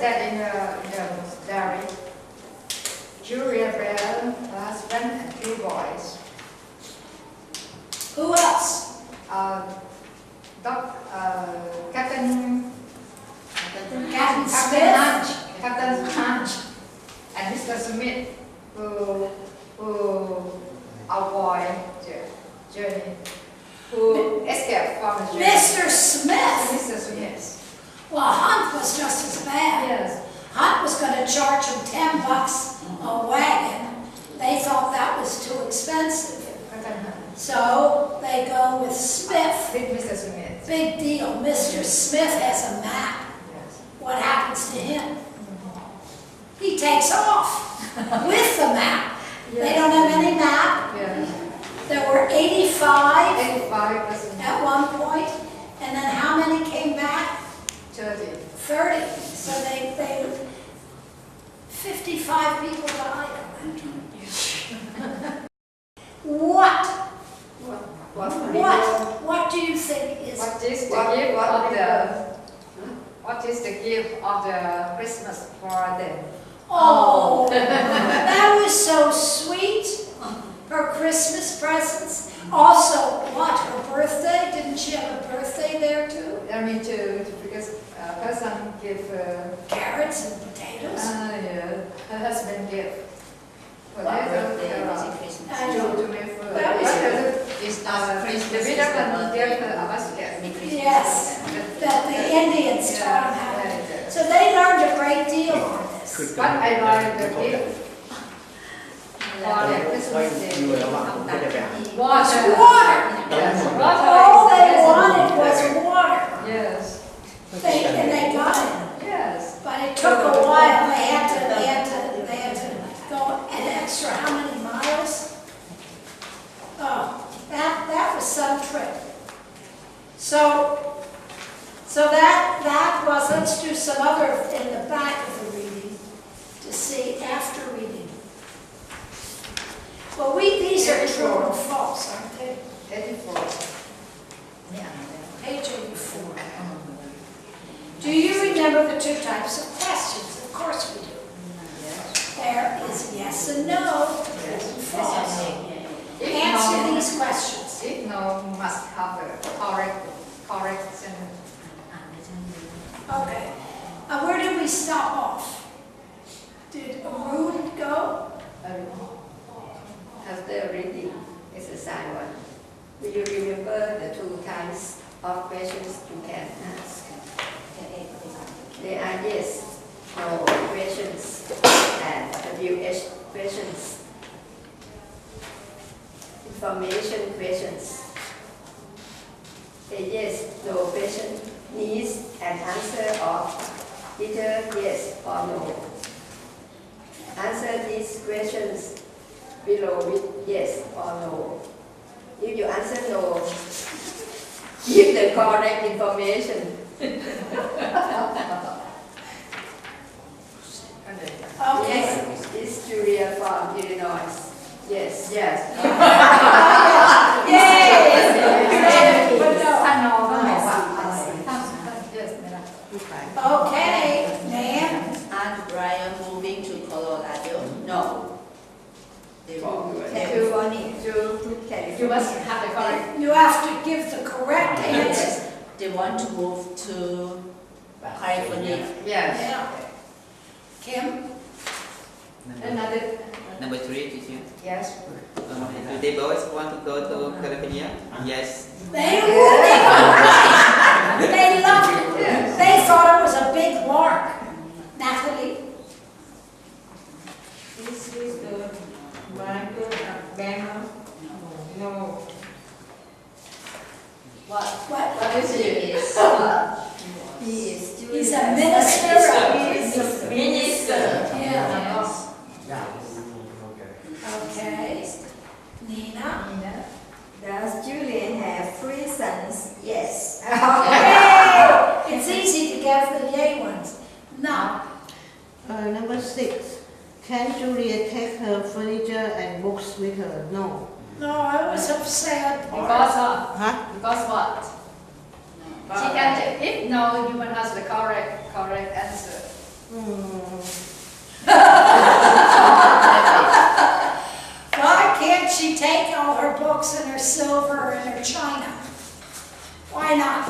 that in the diary? Julia Bell, husband and 2 boys. who else? Captain Smith. Captain Hunch, and Mr. Smith, who avoid journey, who escaped from the journey. Mr. Smith. Mr. Smith. Well, Hunt was just as bad. Yes. Hunt was going to charge him $10 a wagon. They thought that was too expensive. Captain Hunch. So they go with Smith. With Mr. Smith. Big deal. Mr. Smith has a map. Yes. What happens to him? He takes off with the map. They don't have any map. Yes. There were 85 85%. at one point, and then how many came back? 30. 30. So they 55 people died on that trip. What do you think is What is the gift of the Christmas for them? Oh, that was so sweet. Her Christmas presents. Also, what, her birthday? Didn't she have a birthday there too? I mean, because person give Carrots and potatoes. yeah, her husband give What potato birthday is it carrot Christmas? I know. to make food. That was It's not Christmas, The it's winner the can give birthday. her a basket. Yes, that the Indians taught them how to. So they learned a great deal on this. But I like the gift. Water. ไว้อยู่แล้วว่าไม่ได้ไปหา It's Water. water. Yes. All they Water. wanted was water. Yes. And they got it. Yes. But it took a while. They had to go an extra how many miles? Oh, that was some trip. So that was, let's do some other in the back of the reading to see after reading. Well, these are true and false, aren't they? 84. Page 84. Do you remember the two types of questions? Of course we do. There is yes and no, true and false. Answer these questions. If no, must have a correct sentence. Okay. Where did we stop off? Did Arun go? After reading exercise 1, do you remember the two types of questions you can ask? They are yes, no questions and WH questions. Information questions. A yes, no question needs an answer of either yes or no. Answer these questions below with yes or no. If you answer no, give the correct information. Okay. It's Julia from Illinois. Yes. Yes. Yay! But no. Yes. Okay, Nan. And Brian moving to Colorado? No. They To will. You must have the correct. You have to give the correct answer. They want to move to California. Yes. Yeah. Kim? Another. Number 3, teacher. Yes. Do they both want to go to California? Yes. They were right. They loved it. Yes. They thought it was a big lark. Natalie? This is the Bible banner. No. What? What? What is it? He's a minister. He's a minister. Yeah. Yeah. Okay. Nina? Does Julian have 3 sons? Yes. Yay! It's easy to get the yay ones. No. Number 6. Can Julia take her furniture and books with her? No. No, I was upset. Because of. Huh? Because what? She can. If no, you must ask the correct answer. Why can't she take all her books and her silver and her china? Why not?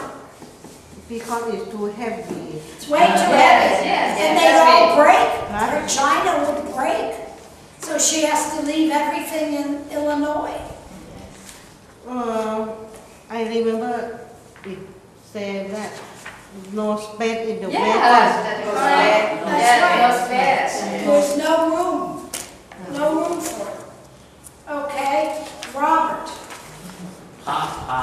Because it's too heavy. It's way too heavy. Yes. And they'd all break. Huh? Her china would break. So she has to leave everything in Illinois. I remember it said that no space in the Yes, wagon. that's correct. That's Yes, right. no space. There's no room. No room for it. Okay, Robert. พระพระ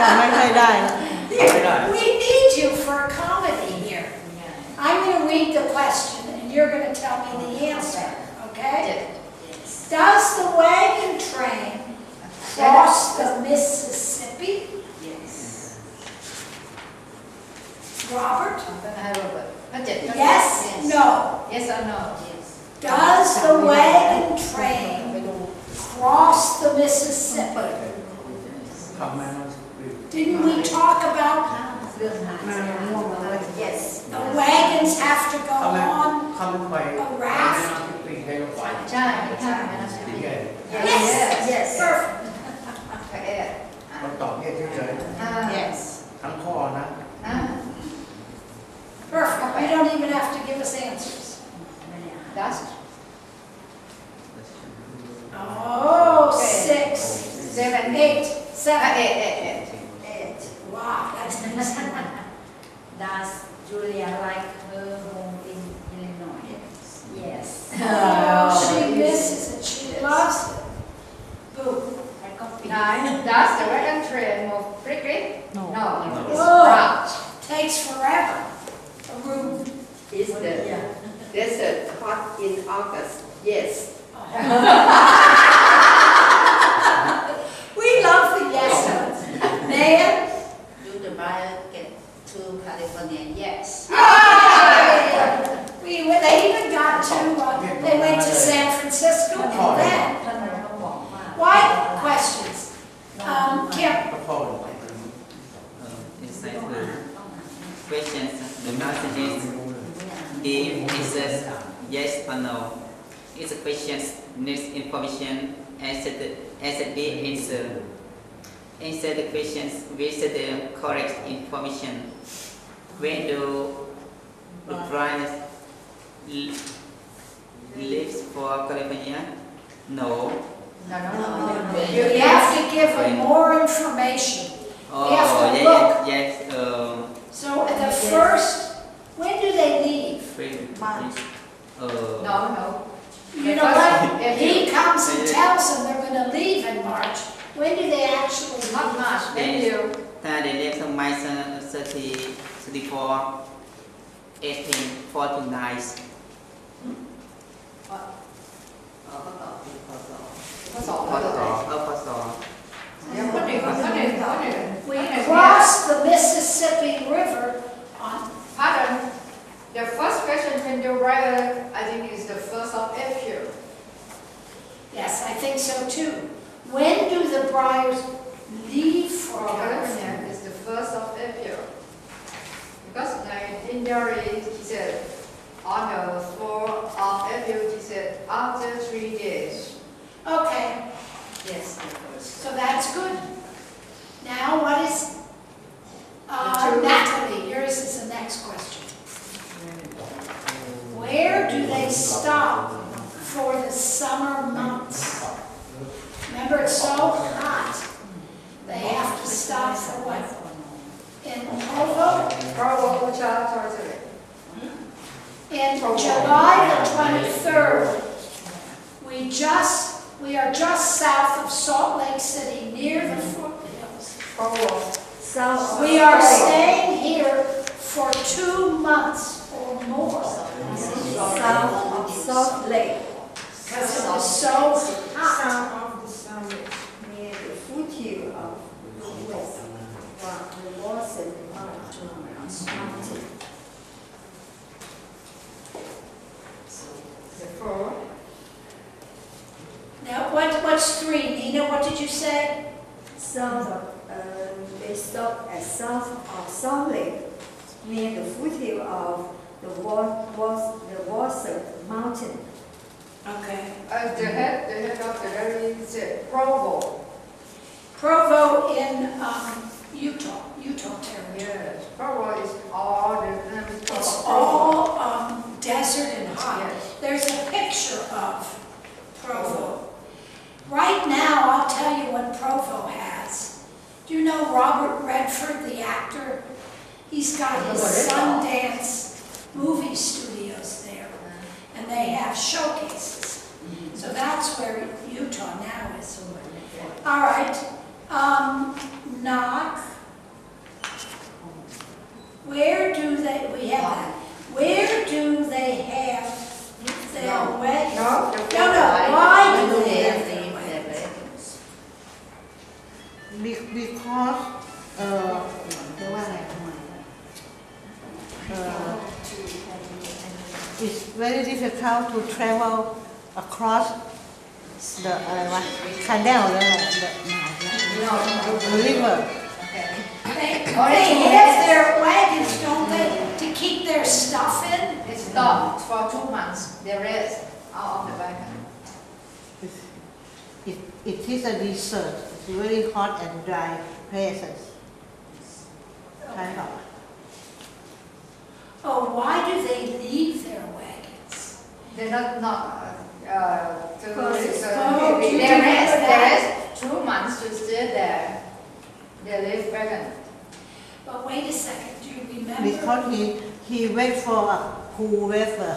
จำไม่ค่อยได้แล้ว ไม่ได้ We need you for a comedy here. I'm going to read the question and you're going to tell me the answer, okay? Does the wagon train cross the Mississippi? Yes. Robert? Yes. Yes? No. Yes or no? Yes. Does the wagon train cross the Mississippi? ทำไมมัน Didn't we talk about Yes. the wagons have to go ทำไม on? ทำไม A raft? ปีกให้รถไฟ ใช่ใช่ ที่แก่ Yes. Yes. Perfect. มันตอบเงี้ยเฉย Yes. ๆทั้งข้อนะ Perfect. You don't even have to give us answers. That's Oh, 6, 7, 8, 7. 8. Wow, that's an easy one. Does Julia like her home in Illinois? Yes. Oh, takes forever. A route. Is the desert hot in August? Yes. We love the yes. Man. Do the buyer get to California? Yes. They even got to, they went to San Francisco and then. Why questions? Kim? It's like questions. The message is if it says yes or no. It's a question needs information. Answer the answer. Answer the questions with the correct information. When do the price leaves for California? No. No. You have to give them more information. Oh, We have to look. yes. So at the first, when do they leave? March. No. You know what? If he comes and tells them they're going to leave in March, when do they actually Not leave? much. Then you. They left on March 34, 1849. We crossed the Mississippi River on, Pardon. The first question when you write, I think is the 1st of April. yes, I think so too. When do the briars leave for For California? California is the 1st of April. Because in diary he said on the 4th of April he said after 3 days. Okay, Yes, the 1st. so that's good. Now what is, The two- Natalie, yours is the next question. Where do they stop for the summer months? Remember, it's so hot. They have to stop for what? In Provo? Provo, Utah, Territory. In July the 23rd, we are just south of Salt Lake City, near the foothills. Provo. South. We are staying here for 2 months or more South of Salt Lake. because it was so hot. South of the summit, near the foothill of the west, the Watson Mountain. The 4th. Now, what's 3? Nina, what did you say? South of, they stopped at south of Salt Lake, near the foothill of the Watson Mountain. Okay. The head of the diary said Provo. Provo in Utah territory. Yes, Provo is all the It's all desert and hot. Yes. There's a picture of Provo. Right now, I'll tell you what Provo has. Do you know Robert Redford, the actor? He's got his Sundance movie studios there, and they have showcases. So that's where Utah now is. All right, knock. Where do they, we have that. Where do they have their weddings? No, No, why do they have their weddings? because เรียกว่าอะไรทำไม it's very difficult to travel across the อะไรวะ canal เลย the river They have their wagons, don't they, to keep their stuff in? It's stopped for 2 months. The rest out of the wagon. it is a desert it's very hot and dry places kind of Oh, why do they leave their wagons? They're not to Oh, do you the remember that? rest 2 months to stay there. They live wagon. But wait a second, do you remember? because he wait for a cool weather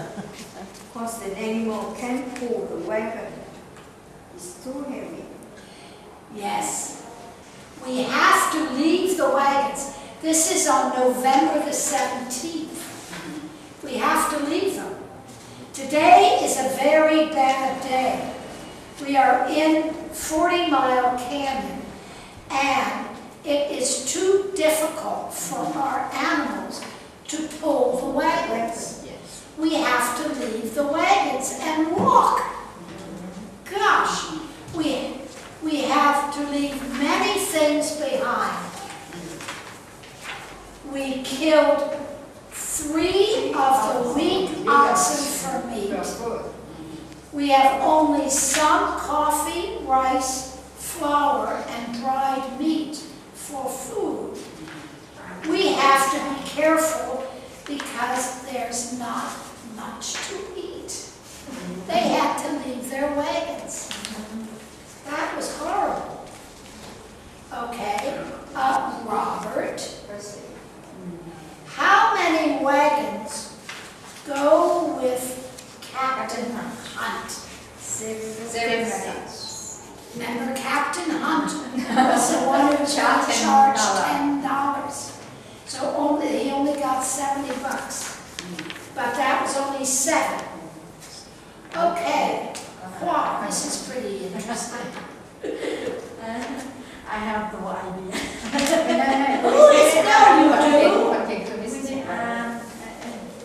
Because the animal can't pull the wagon. It's too heavy. Yes. We have to leave the wagons. This is on November the 17th. We have to leave them. Today is a very bad day. We are in 40 Mile Canyon, and it is too difficult for our animals to pull the wagons. We have to leave the wagons and walk. Gosh, we have to leave many things behind. We killed 3 of the weak oxen for meat. We have only some coffee, rice, flour, and dried meat for food. We have to be careful because there's not much to eat. They had to leave their wagons. That was horrible. Okay, Robert, how many wagons go with Captain Hunt? 7 Remember Captain Hunt was the one who charged $10. So he only got $70. But that was only 7. Okay. Wow, this is pretty interesting. I have no idea.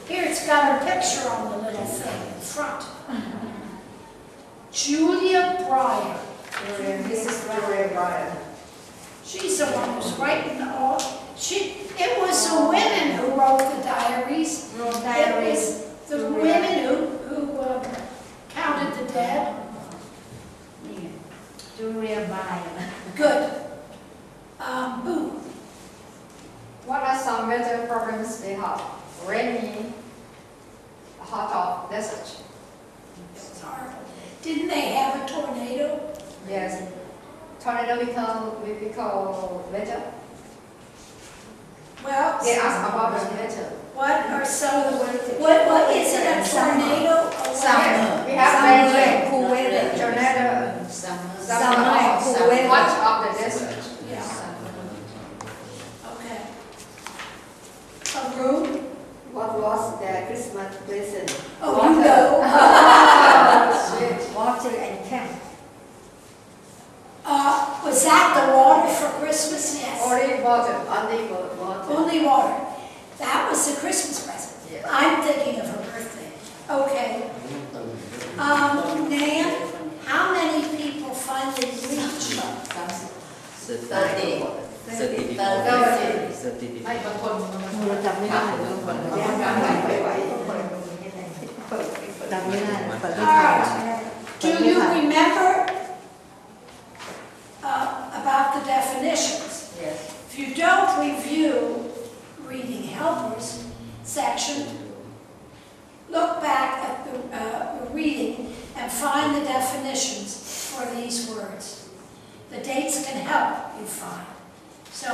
Here it's got her picture on the little thing in front. Julia Breyer. This is Julia Breyer. She's the one who's writing all. It was the women who wrote the diaries. It was the women who counted the dead. Julia Breyer. Good. Boo. What are some weather problems we have? Rainy, hot or desert. It's horrible. Didn't they have a tornado? Yes. Tornado we call weather. Well, They ask about the weather. what are some of the, what is it, a tornado? Summer. We have rain, Cool weather. tornado, Summer. summer, Cool weather. much of the desert. Yeah. Okay. A room? What was the Christmas present? Oh, you know. Water and camp. Was that the water for Christmas? Yes. Only water. Only water. Only water. That was the Christmas present. Yes. I'm thinking of her birthday. Okay. Nan, how many people finally reached? เราจำไม่ได้จำไม่ได้เปิดไม่ All ทัน right. Do you remember about the definitions? Yes. If you don't review reading helpers section, look back at the reading and find the definitions for these words. The dates can help you find. So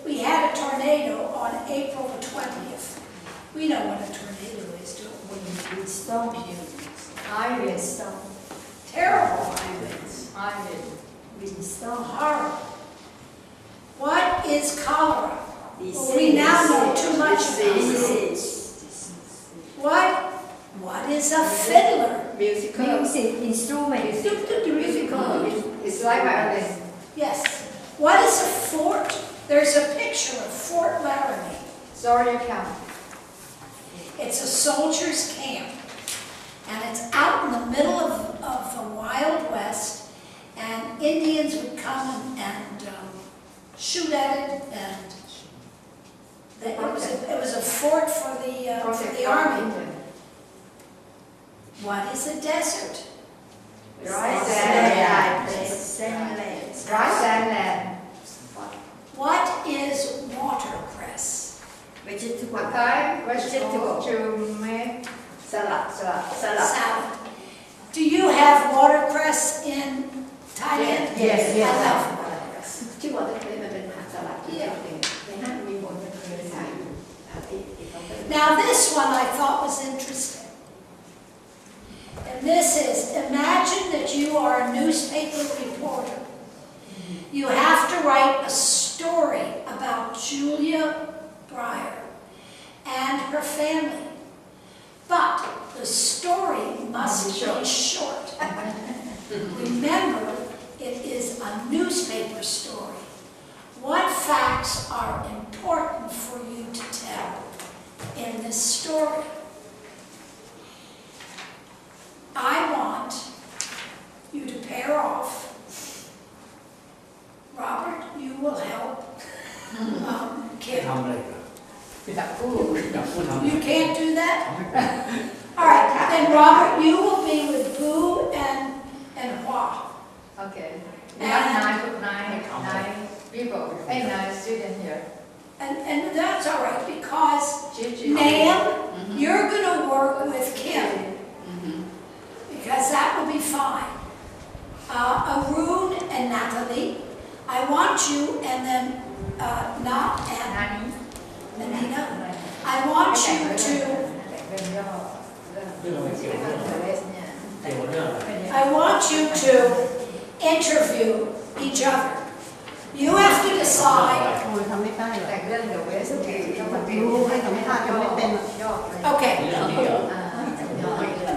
we had a tornado on April the 20th. We know what a tornado is, don't we? With storm. I With will. storm. Terrible high winds. I will. With storm. Horrible. What is cholera? Disease. We now know too much about it. Disease. What is a fiddler? Musical. Music instrument. Musical. It's like violin. Yes. What is a fort? There's a picture of Fort Laramie. Sorry, you count. It's a soldier's camp. And it's out in the middle of the Wild West. And Indians would come and shoot at it. And it was a fort for the army. What is a desert? Dry Sand. sand. Sand. Dry sand land. What is watercress? Vegetable. A kind vegetable to make Salad. Salad. Do you have watercress in Thailand? Yes, yes. I love watercress. ชื่อว่าจะเป็นมันเป็นผักสลัดที่ในห้างมีหมดเลยใส่ Now this one I thought was interesting. And this is, imagine that you are a newspaper reporter. You have to write a story story about Julia Breyer and her family. But the story must be short. Remember, it is a newspaper story. What facts are important for you to tell in this story? I want you to pair off. Robert, you will help Kim. ทำอะไรกัน จับคู่ จับผู้ทำ You can't do that? All right, then Robert, you will be with Boo and Hua. Okay. We have nine people, 9 students here. And that's all right, because Gigi. Nam, you're going to work with Kim, because that will be fine. Arun and Natalie, I want you, and then Nat and Nina, I want you to, เรื่องอะไรเกี่ยวกับเรื่องอะไร I want you to interview each other. You have to decide. โอ้ยทำไม่ได้หร แต่ อก เรื่องเดอะเวสที่ต้องมา รู้ให้สัมภาษณ์กันไม่เป็น Okay. เรื่องนี้เหรอ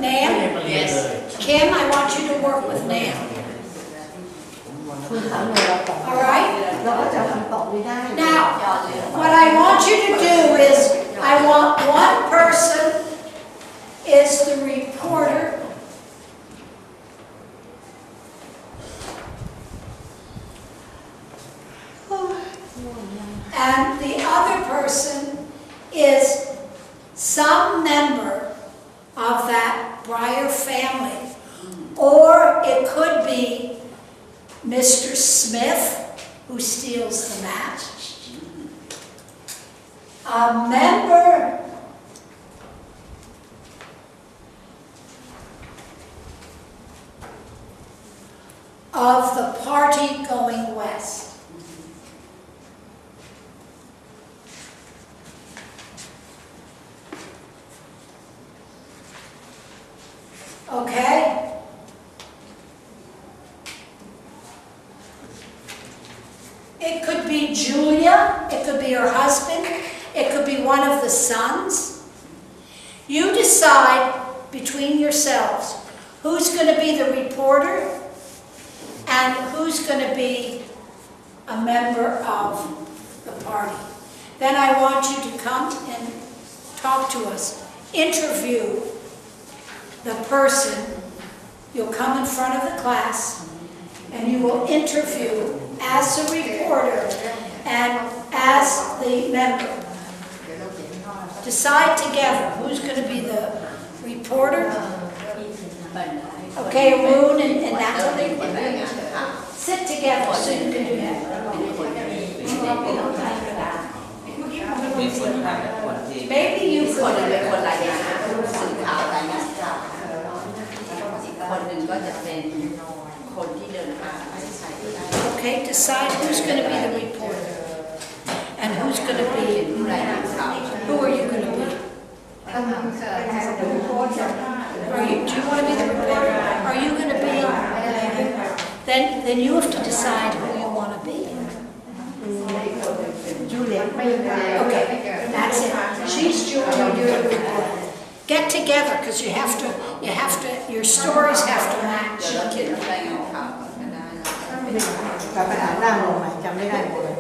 Nam, ไม่ได้มาเรียนเลย Kim, I want you to work with Nam. คุณถามเลยเราตอบ All right? เราก็จะคำตอบไม่ได้ Now, what I want you to do is, I want one person is the reporter. And the other person is some member of that Breyer family. Or it could be Mr. Smith, who steals the match. A member of the party going west. Okay? It could be Julia, it could be her husband, it could be one of the sons. You decide between yourselves who's going to be the reporter and who's going to be a member of the party. Then I want you to come and talk to us. Interview the person. You'll come in front of the class and you will interview as the reporter and as the member. Decide together who's going to be the reporter. Okay, Arun and Natalie, sit together so you can do that. มีคนทำคนที่ Maybe you คนห could. นึ่งเป็นคนรายงานสื่อข่าวรายงานข่าวอีกคนหนึ่งก็จะเป็นคนที่เดินทางไม่ใช่ Okay, decide who's going to be the reporter and who's going to be. รายงานข่าว Who are you going to be? Do you want to be the reporter? Are you going to be? Then you have to decide who you want to be. จูเลีย Okay, that's it. She's Julia, you're the reporter. Get together because your stories have to match. เราเขียนรายงานข่าวก็ได้ กลับไปอ่านหน้าลงใหม่จำไม่ได้หมดเลย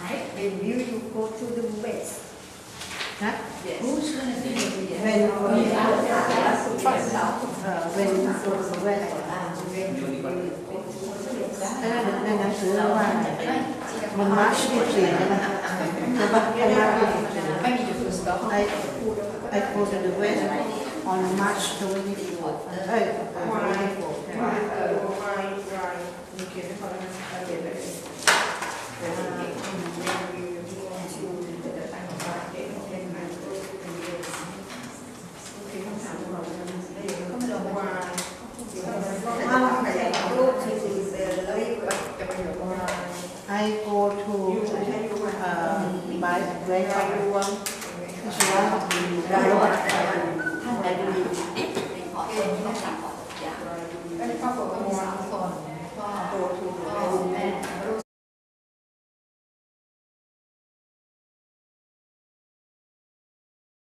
Alright? Then you go to the west. นะ Who's going to be? เป็นคนเว้นเว้นในหนังสือว่ามันมาร์ช24ใช่ไหมแต่ว่ามันมาร์ช24 ไม่มีจุดสุดสต็อป I go to the west on March 24. I go to my grandfather. It's one of the เป็นครอบครัว มี มี สามคนพ่อ go to the พ่อ basement แม่